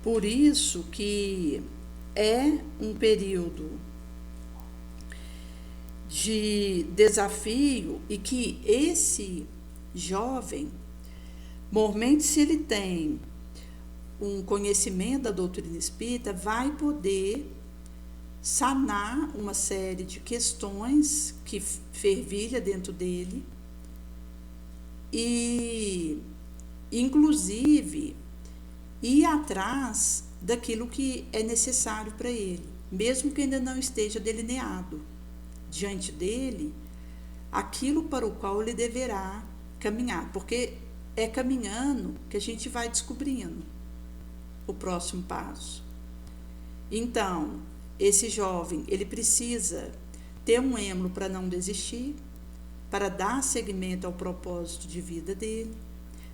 Por isso que é um período de desafio e que esse jovem, normalmente, se ele tem um conhecimento da doutrina espírita, vai poder sanar uma série de questões que fervilha dentro dele e, inclusive, ir atrás daquilo que é necessário para ele, mesmo que ainda não esteja delineado diante dele aquilo para o qual ele deverá caminhar, porque é caminhando que a gente vai descobrindo o próximo passo. Então, esse jovem, ele precisa ter um êmulo para não desistir, para dar seguimento ao propósito de vida dele,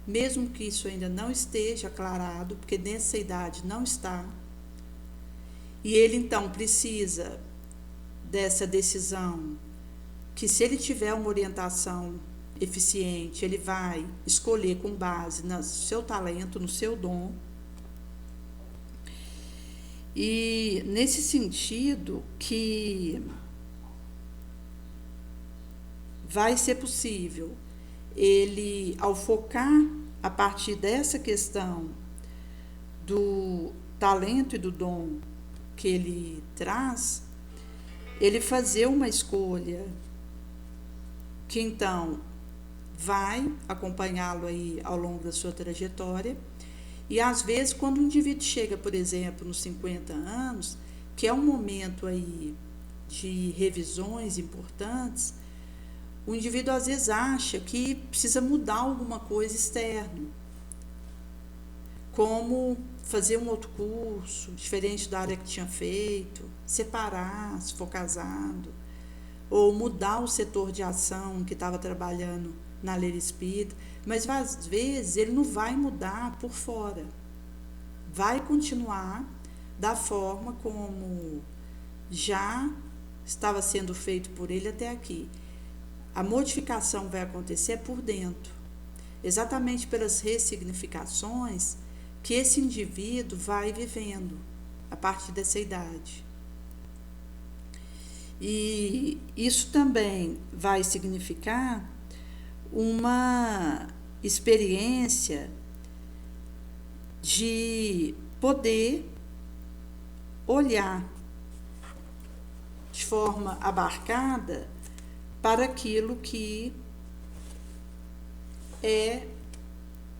mesmo que isso ainda não esteja aclarado, porque nessa idade não está. E ele então precisa dessa decisão, que se ele tiver uma orientação eficiente, ele vai escolher com base no seu talento, no seu dom. E nesse sentido que vai ser possível ele, ao focar a partir dessa questão do talento e do dom que ele traz, ele fazer uma escolha que então vai acompanhá-lo aí ao longo da sua trajetória. E às vezes, quando o indivíduo chega, por exemplo, nos 50 anos, que é um momento aí de revisões importantes, o indivíduo às vezes acha que precisa mudar alguma coisa externa, como fazer um outro curso, diferente da área que tinha feito, separar, se for casado, ou mudar o setor de ação que estava trabalhando na Leira Espírita, mas às vezes ele não vai mudar por fora, vai continuar da forma como já estava sendo feito por ele até aqui. A modificação vai acontecer por dentro, exatamente pelas ressignificações que esse indivíduo vai vivendo a partir dessa idade. E isso também vai significar uma experiência de poder olhar de forma abarcada para aquilo que é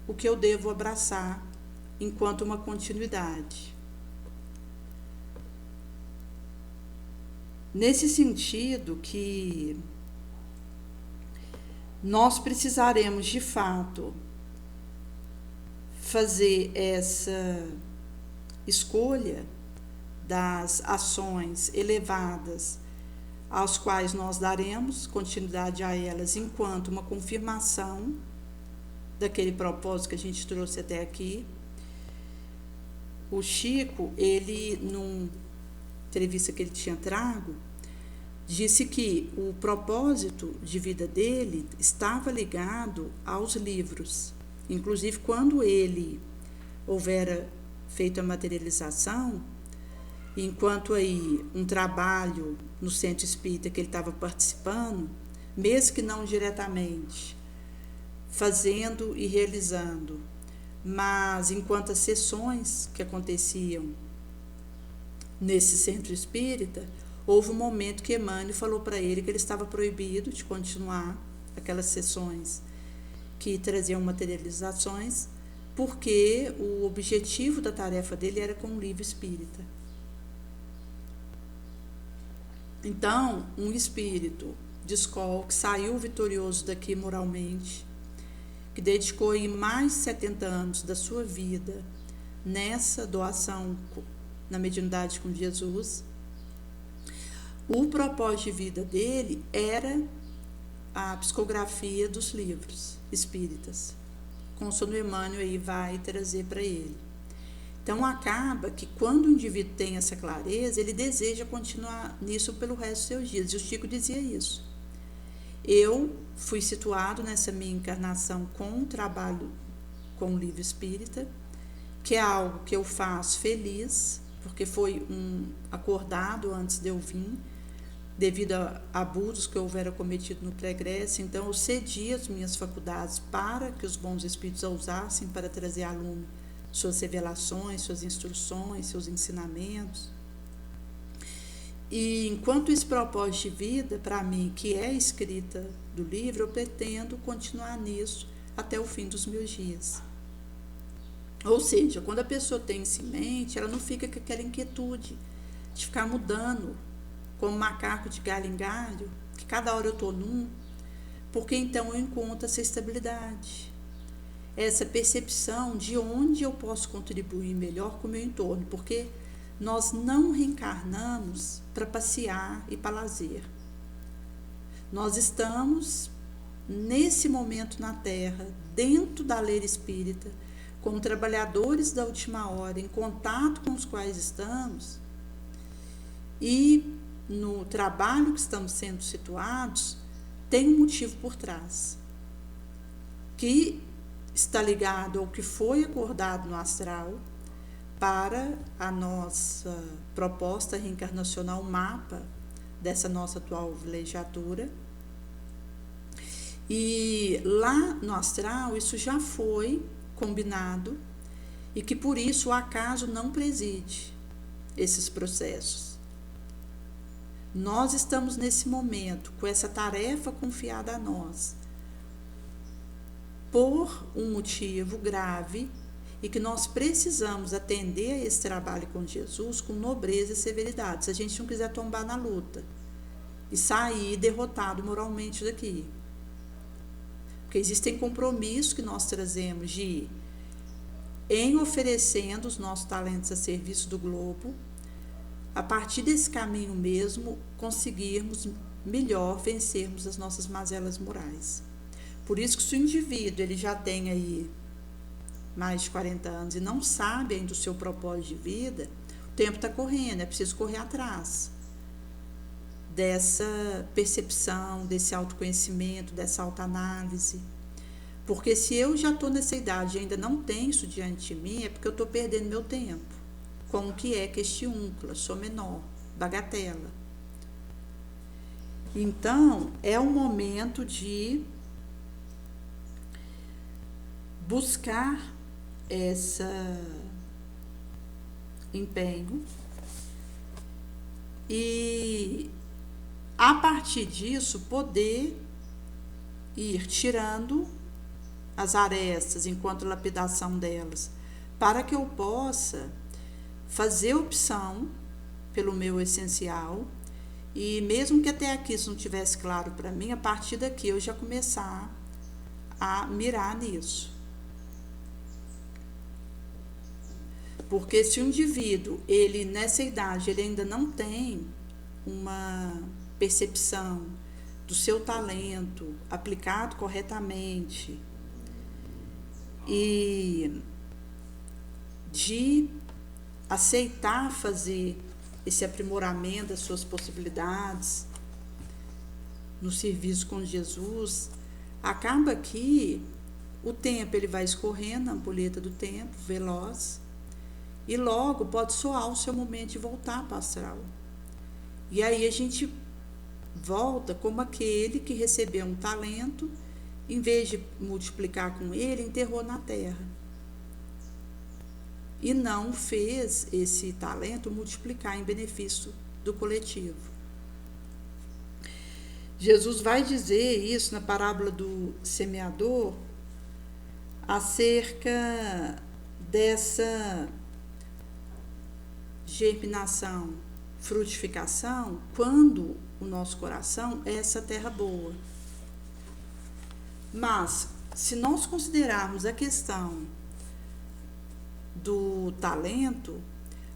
o que eu devo abraçar enquanto uma continuidade. Nesse sentido que nós precisaremos, de fato, fazer essa escolha das ações elevadas aos quais nós daremos continuidade a elas enquanto uma confirmação daquele propósito que a gente trouxe até aqui. O Chico, ele, numa entrevista que ele tinha trago, disse que o propósito de vida dele estava ligado aos livros. Inclusive, quando ele houvera feito a materialização, enquanto aí um trabalho no centro espírita que ele estava participando, mesmo que não diretamente, fazendo e realizando, mas enquanto as sessões que aconteciam nesse centro espírita, houve um momento que Emmanuel falou para ele que ele estava proibido de continuar aquelas sessões que traziam materializações, porque o objetivo da tarefa dele era com o livro espírita. Então, um espírito de escola que saiu vitorioso daqui moralmente, que dedicou aí mais de 70 anos da sua vida nessa doação na mediunidade com Jesus, o propósito de vida dele era a psicografia dos livros espíritas, conforme Emmanuel aí vai trazer para ele. Então, acaba que quando o indivíduo tem essa clareza, ele deseja continuar nisso pelo resto dos seus dias. E o Chico dizia isso. Eu fui situado nessa minha encarnação com o trabalho com o livro espírita, que é algo que eu faço feliz, porque foi um acordado antes de eu vir, devido a abusos que houvera cometido no pré-egresso. Então, eu cedi as minhas faculdades para que os bons espíritos a usassem para trazer à lume suas revelações, suas instruções, seus ensinamentos. E enquanto esse propósito de vida, para mim, que é a escrita do livro, eu pretendo continuar nisso até o fim dos meus dias. Ou seja, quando a pessoa tem isso em mente, ela não fica com aquela inquietude de ficar mudando, como macaco de galho em galho, que cada hora eu estou num, porque então eu encontro essa estabilidade, essa percepção de onde eu posso contribuir melhor com o meu entorno, porque nós não reencarnamos para passear e para lazer. Nós estamos nesse momento na Terra, dentro da lei espírita, como trabalhadores da última hora, em contato com os quais estamos, e no trabalho que estamos sendo situados, tem um motivo por trás, que está ligado ao que foi acordado no astral para a nossa proposta reencarnacional, mapa dessa nossa atual vilegiatura. E lá no astral isso já foi combinado e que por isso o acaso não preside esses processos. Nós estamos nesse momento com essa tarefa confiada a nós por um motivo grave e que nós precisamos atender a esse trabalho com Jesus com nobreza e severidade, se a gente não quiser tombar na luta e sair derrotado moralmente daqui. Porque existem compromissos que nós trazemos de, em oferecendo os nossos talentos a serviço do globo, a partir desse caminho mesmo, conseguirmos melhor vencermos as nossas mazelas morais. Por isso que se o indivíduo ele já tem aí mais de 40 anos e não sabe ainda o seu propósito de vida, o tempo está correndo, é preciso correr atrás dessa percepção, desse autoconhecimento, dessa autoanálise. Porque se eu já estou nessa idade e ainda não tenho isso diante de mim, é porque eu estou perdendo meu tempo com o que é questiúncula, sou menor, bagatela. Então, é um momento de buscar esse empenho e, a partir disso, poder ir tirando as arestas enquanto lapidação delas, para que eu possa fazer opção pelo meu essencial e mesmo que até aqui isso não tivesse claro para mim, a partir daqui eu já começar a mirar nisso. Porque se o indivíduo, ele nessa idade, ele ainda não tem uma percepção do seu talento aplicado corretamente e de aceitar fazer esse aprimoramento das suas possibilidades no serviço com Jesus, acaba que o tempo ele vai escorrendo, a ampulheta do tempo, veloz, e logo pode soar o seu momento de voltar para o astral. E aí a gente volta como aquele que recebeu um talento, em vez de multiplicar com ele, enterrou na terra. E não fez esse talento multiplicar em benefício do coletivo. Jesus vai dizer isso na parábola do semeador, acerca dessa germinação, frutificação, quando o nosso coração é essa terra boa. Mas, se nós considerarmos a questão do talento,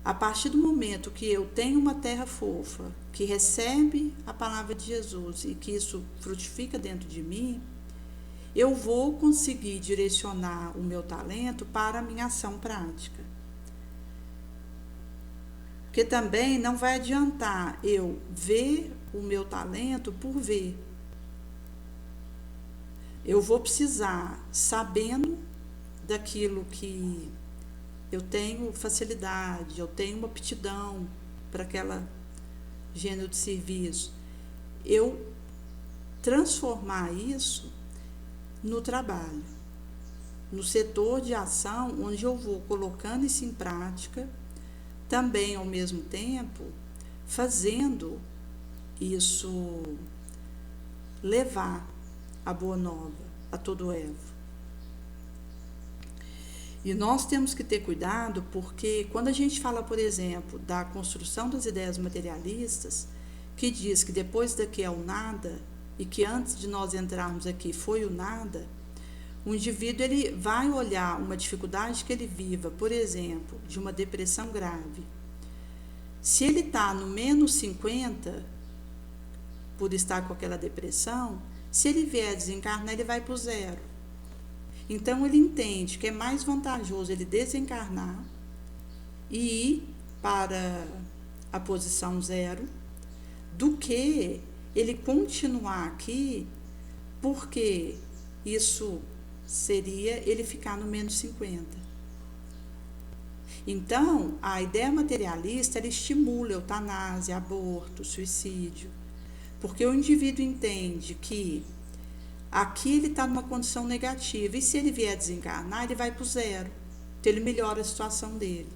a partir do momento que eu tenho uma terra fofa, que recebe a palavra de Jesus e que isso frutifica dentro de mim, eu vou conseguir direcionar o meu talento para a minha ação prática. Porque também não vai adiantar eu ver o meu talento por ver. Eu vou precisar, sabendo daquilo que eu tenho facilidade, eu tenho uma aptidão para aquela gênero de serviço, eu transformar isso no trabalho, no setor de ação, onde eu vou colocando isso em prática, também ao mesmo tempo fazendo isso levar a boa nova a todo o Evo. E nós temos que ter cuidado, porque quando a gente fala, por exemplo, da construção das ideias materialistas, que diz que depois daqui é o nada, e que antes de nós entrarmos aqui foi o nada, o indivíduo ele vai olhar uma dificuldade que ele viva, por exemplo, de uma depressão grave. Se ele está no menos 50, por estar com aquela depressão, Se ele vier desencarnar, ele vai para o zero. Então ele entende que é mais vantajoso ele desencarnar e ir para a posição zero do que ele continuar aqui, porque isso seria ele ficar no menos 50. Então, a ideia materialista, ela estimula a eutanásia, aborto, suicídio, porque o indivíduo entende que aqui ele está numa condição negativa, e se ele vier desencarnar, ele vai para o zero, então ele melhora a situação dele.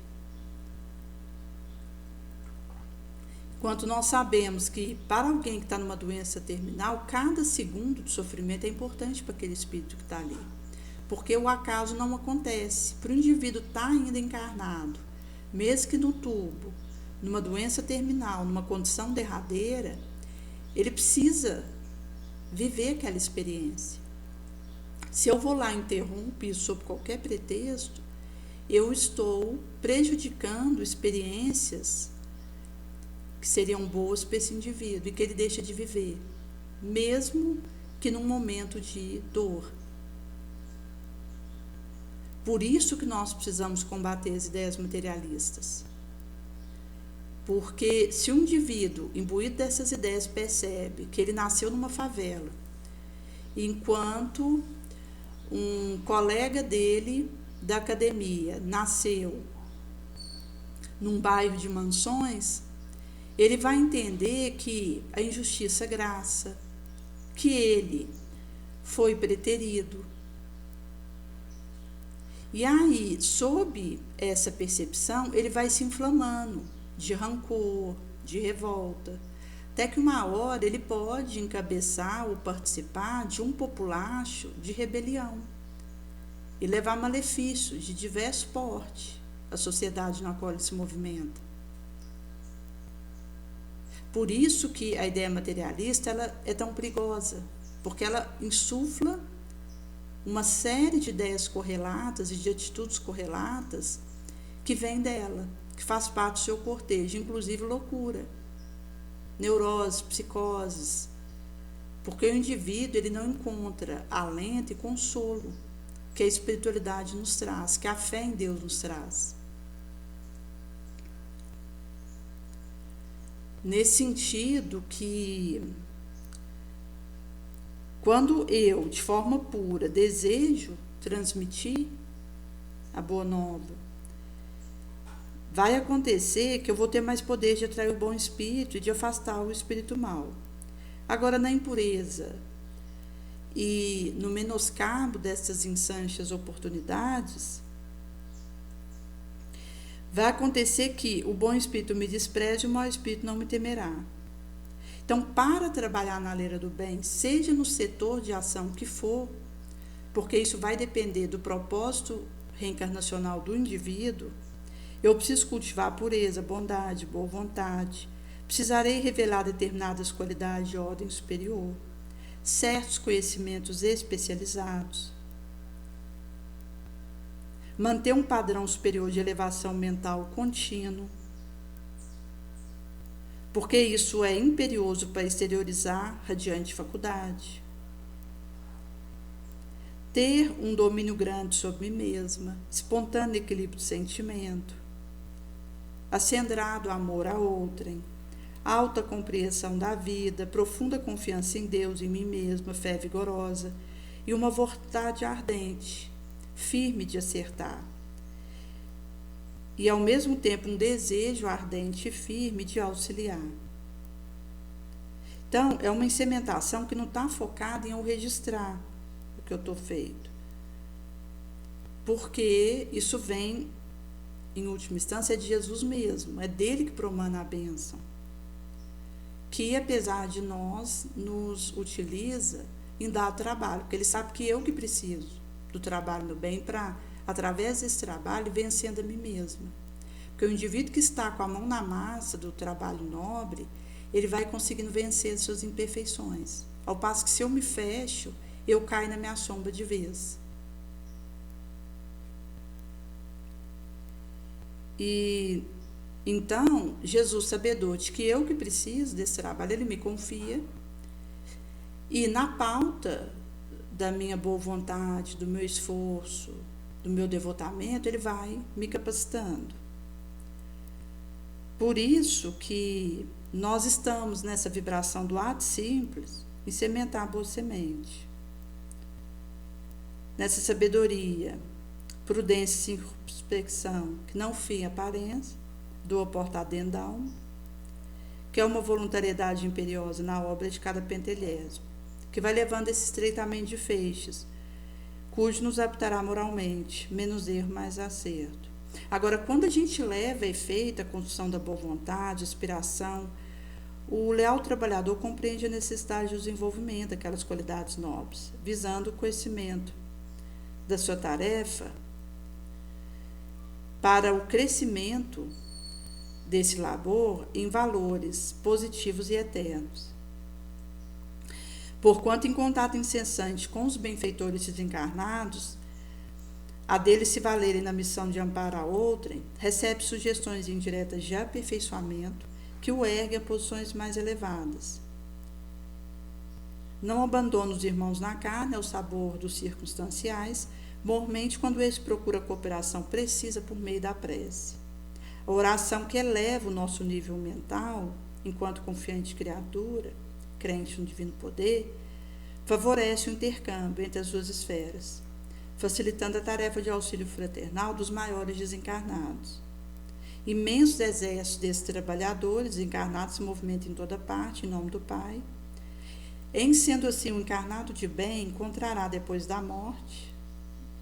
Enquanto nós sabemos que para alguém que está numa doença terminal, cada segundo de sofrimento é importante para aquele espírito que está ali, porque o acaso não acontece. Para o indivíduo estar ainda encarnado, mesmo que no tubo, numa doença terminal, numa condição derradeira, ele precisa viver aquela experiência. Se eu vou lá e interrompo isso sob qualquer pretexto, eu estou prejudicando experiências que seriam boas para esse indivíduo e que ele deixa de viver, mesmo que num momento de dor. Por isso que nós precisamos combater as ideias materialistas. Porque se um indivíduo imbuído dessas ideias percebe que ele nasceu numa favela, enquanto um colega dele da academia nasceu num bairro de mansões, ele vai entender que a injustiça é graça, que ele foi preterido. E aí, sob essa percepção, ele vai se inflamando de rancor, de revolta, até que uma hora ele pode encabeçar ou participar de um populacho de rebelião e levar malefícios de diverso porte à sociedade na qual ele se movimenta. Por isso que a ideia materialista ela é tão perigosa, porque ela insufla uma série de ideias correlatas e de atitudes correlatas que vêm dela, que faz parte do seu cortejo, inclusive loucura, neuroses, psicoses, porque o indivíduo ele não encontra alento e consolo que a espiritualidade nos traz, que a fé em Deus nos traz. Nesse sentido que, quando eu, de forma pura, desejo transmitir a boa nova, vai acontecer que eu vou ter mais poder de atrair o bom espírito e de afastar o espírito mau. Agora, na impureza e no menoscabo dessas insanas oportunidades, vai acontecer que o bom espírito me despreze e o mau espírito não me temerá. Então, para trabalhar na leira do bem, seja no setor de ação que for, porque isso vai depender do propósito reencarnacional do indivíduo, eu preciso cultivar a pureza, bondade, boa vontade, precisarei revelar determinadas qualidades de ordem superior, certos conhecimentos especializados, manter um padrão superior de elevação mental contínuo, porque isso é imperioso para exteriorizar radiante faculdade. Ter um domínio grande sobre mim mesma, espontâneo equilíbrio de sentimento, acendrado amor a outrem, alta compreensão da vida, profunda confiança em Deus, em mim mesma, fé vigorosa e uma vontade ardente, firme de acertar. E ao mesmo tempo um desejo ardente e firme de auxiliar. Então, é uma incementação que não está focada em eu registrar o que eu estou feito. Porque isso vem, em última instância, é de Jesus mesmo, é dele que promana a bênção. Que, apesar de nós, nos utiliza em dar trabalho, porque ele sabe que eu que preciso do trabalho no bem para, através desse trabalho, vencendo a mim mesma. Porque o indivíduo que está com a mão na massa do trabalho nobre, ele vai conseguindo vencer as suas imperfeições. Ao passo que se eu me fecho, eu caio na minha sombra de vez. E então, Jesus, sabedor de que eu que preciso desse trabalho, ele me confia E na pauta da minha boa vontade, do meu esforço, do meu devotamento, ele vai me capacitando. Por isso que nós estamos nessa vibração do ato simples em sementar a boa semente. Nessa sabedoria, prudência e circunspecção, que não fia aparência, doa porta dentro da alma, que é uma voluntariedade imperiosa na obra de cada pentelésimo, que vai levando esse estreitamento de feixes, cujo nos habitará moralmente, menos erro, mais acerto. Agora, quando a gente leva a efeito a construção da boa vontade, inspiração, o leal trabalhador compreende a necessidade do desenvolvimento daquelas qualidades nobres, visando o conhecimento da sua tarefa para o crescimento desse labor em valores positivos e eternos. Porquanto, em contato incessante com os benfeitores desencarnados, a deles se valerem na missão de amparo a outrem, recebe sugestões indiretas de aperfeiçoamento que o erguem a posições mais elevadas. Não abandona os irmãos na carne ao sabor dos circunstanciais, mormente quando eles procuram cooperação precisa por meio da prece. A oração que eleva o nosso nível mental, enquanto confiante criatura, crente no divino poder, favorece o intercâmbio entre as duas esferas, facilitando a tarefa de auxílio fraternal dos maiores desencarnados. Imensos exércitos desses trabalhadores encarnados se movimentam em toda parte, em nome do Pai. Em sendo assim, o encarnado de bem encontrará, depois da morte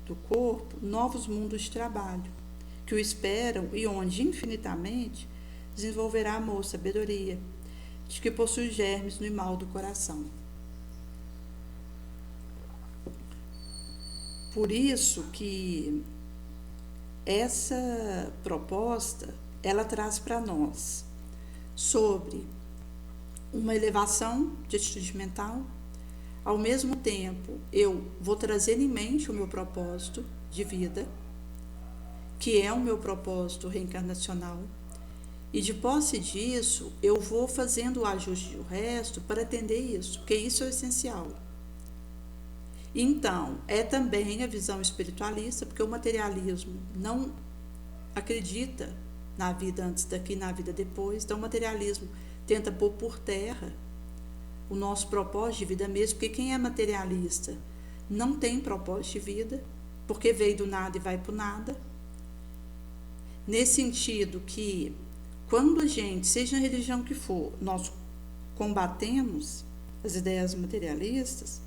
do corpo, novos mundos de trabalho, que o esperam e onde, infinitamente, desenvolverá amor, sabedoria, de que possui germes no imal do coração. Por isso que essa proposta, ela traz para nós sobre uma elevação de atitude mental. Ao mesmo tempo, eu vou trazer em mente o meu propósito de vida, que é o meu propósito reencarnacional, e de posse disso, eu vou fazendo o ajuste do resto para atender isso, porque isso é o essencial. Então, é também a visão espiritualista, porque o materialismo não acredita na vida antes daqui, na vida depois. Então, o materialismo tenta pôr por terra o nosso propósito de vida mesmo, porque quem é materialista não tem propósito de vida, porque veio do nada e vai para o nada. Nesse sentido que, quando a gente, seja na religião que for, nós combatemos as ideias materialistas,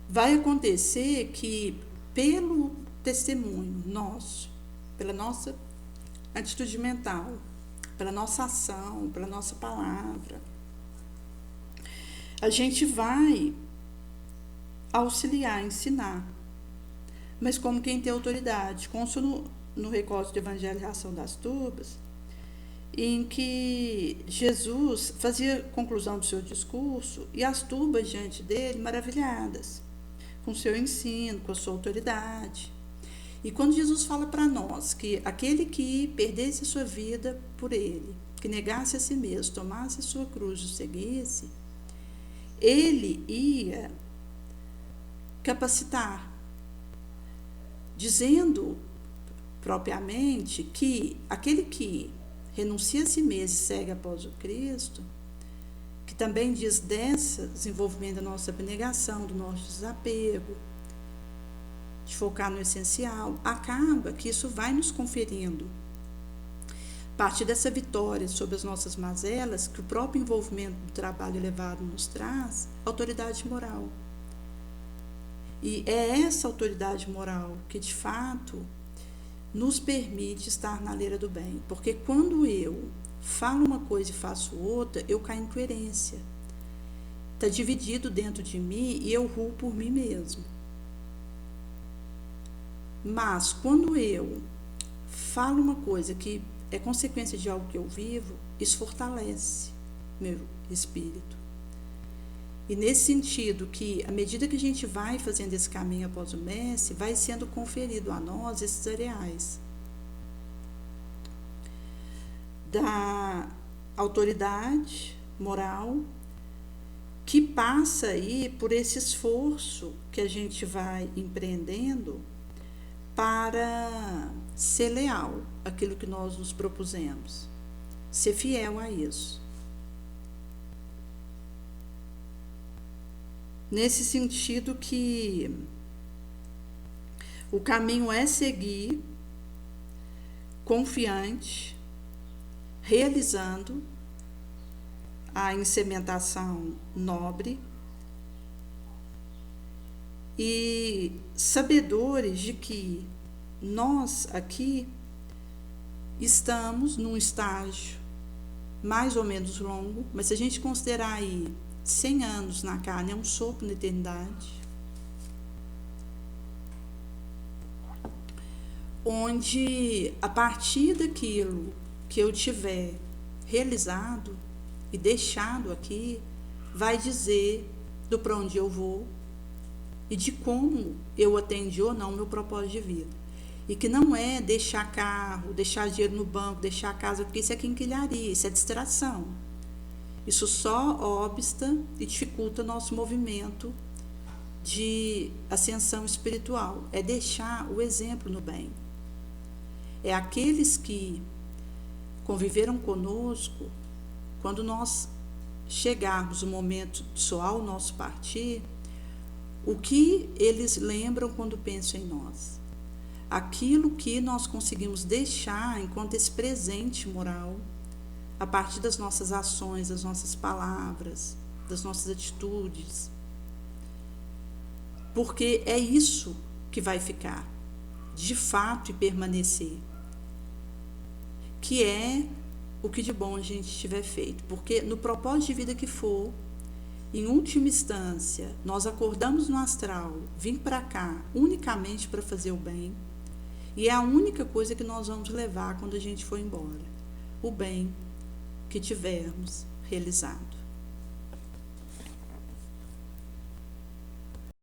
vai acontecer que, pelo testemunho nosso, pela nossa atitude mental, pela nossa ação, pela nossa palavra, a gente vai auxiliar, ensinar, mas como quem tem autoridade, consta no recorde de evangelização das turbas, em que Jesus fazia conclusão do seu discurso e as turbas diante dele maravilhadas com o seu ensino, com a sua autoridade. E quando Jesus fala para nós que aquele que perdesse a sua vida por ele, que negasse a si mesmo, tomasse a sua cruz e o seguisse, ele ia capacitar, dizendo propriamente que aquele que renuncia a si mesmo e segue após o Cristo, que também diz desse desenvolvimento da nossa abnegação, do nosso desapego, de focar no essencial, acaba que isso vai nos conferindo, a partir dessa vitória sobre as nossas mazelas, que o próprio envolvimento do trabalho elevado nos traz, autoridade moral. E é essa autoridade moral que, de fato, nos permite estar na leira do bem. Porque quando eu falo uma coisa e faço outra, eu caio em incoerência. Está dividido dentro de mim e eu ruo por mim mesmo. Mas quando eu falo uma coisa que é consequência de algo que eu vivo, isso fortalece meu espírito. E nesse sentido que, à medida que a gente vai fazendo esse caminho após o Mestre, vai sendo conferido a nós esses areais da autoridade moral que passa aí por esse esforço que a gente vai empreendendo para ser leal àquilo que nós nos propusemos, ser fiel a isso. Nesse sentido que o caminho é seguir confiante, realizando a insementação nobre e sabedores de que nós aqui estamos num estágio mais ou menos longo, mas se a gente considerar aí 100 anos na carne, é um sopro na eternidade, onde a partir daquilo que eu tiver realizado e deixado aqui, vai dizer do para onde eu vou e de como eu atendi ou não meu propósito de vida. E que não é deixar carro, deixar dinheiro no banco, deixar a casa, porque isso é quinquilharia, isso é distração. Isso só obsta e dificulta nosso movimento de ascensão espiritual. É deixar o exemplo no bem. É aqueles que conviveram conosco, quando nós chegarmos o momento de soar o nosso partir, o que eles lembram quando pensam em nós? Aquilo que nós conseguimos deixar enquanto esse presente moral, a partir das nossas ações, das nossas palavras, das nossas atitudes. Porque é isso que vai ficar, de fato, e permanecer. Que é o que de bom a gente tiver feito. Porque no propósito de vida que for, em última instância, nós acordamos no astral, vim para cá unicamente para fazer o bem, e é a única coisa que nós vamos levar quando a gente for embora, o bem que tivermos realizado.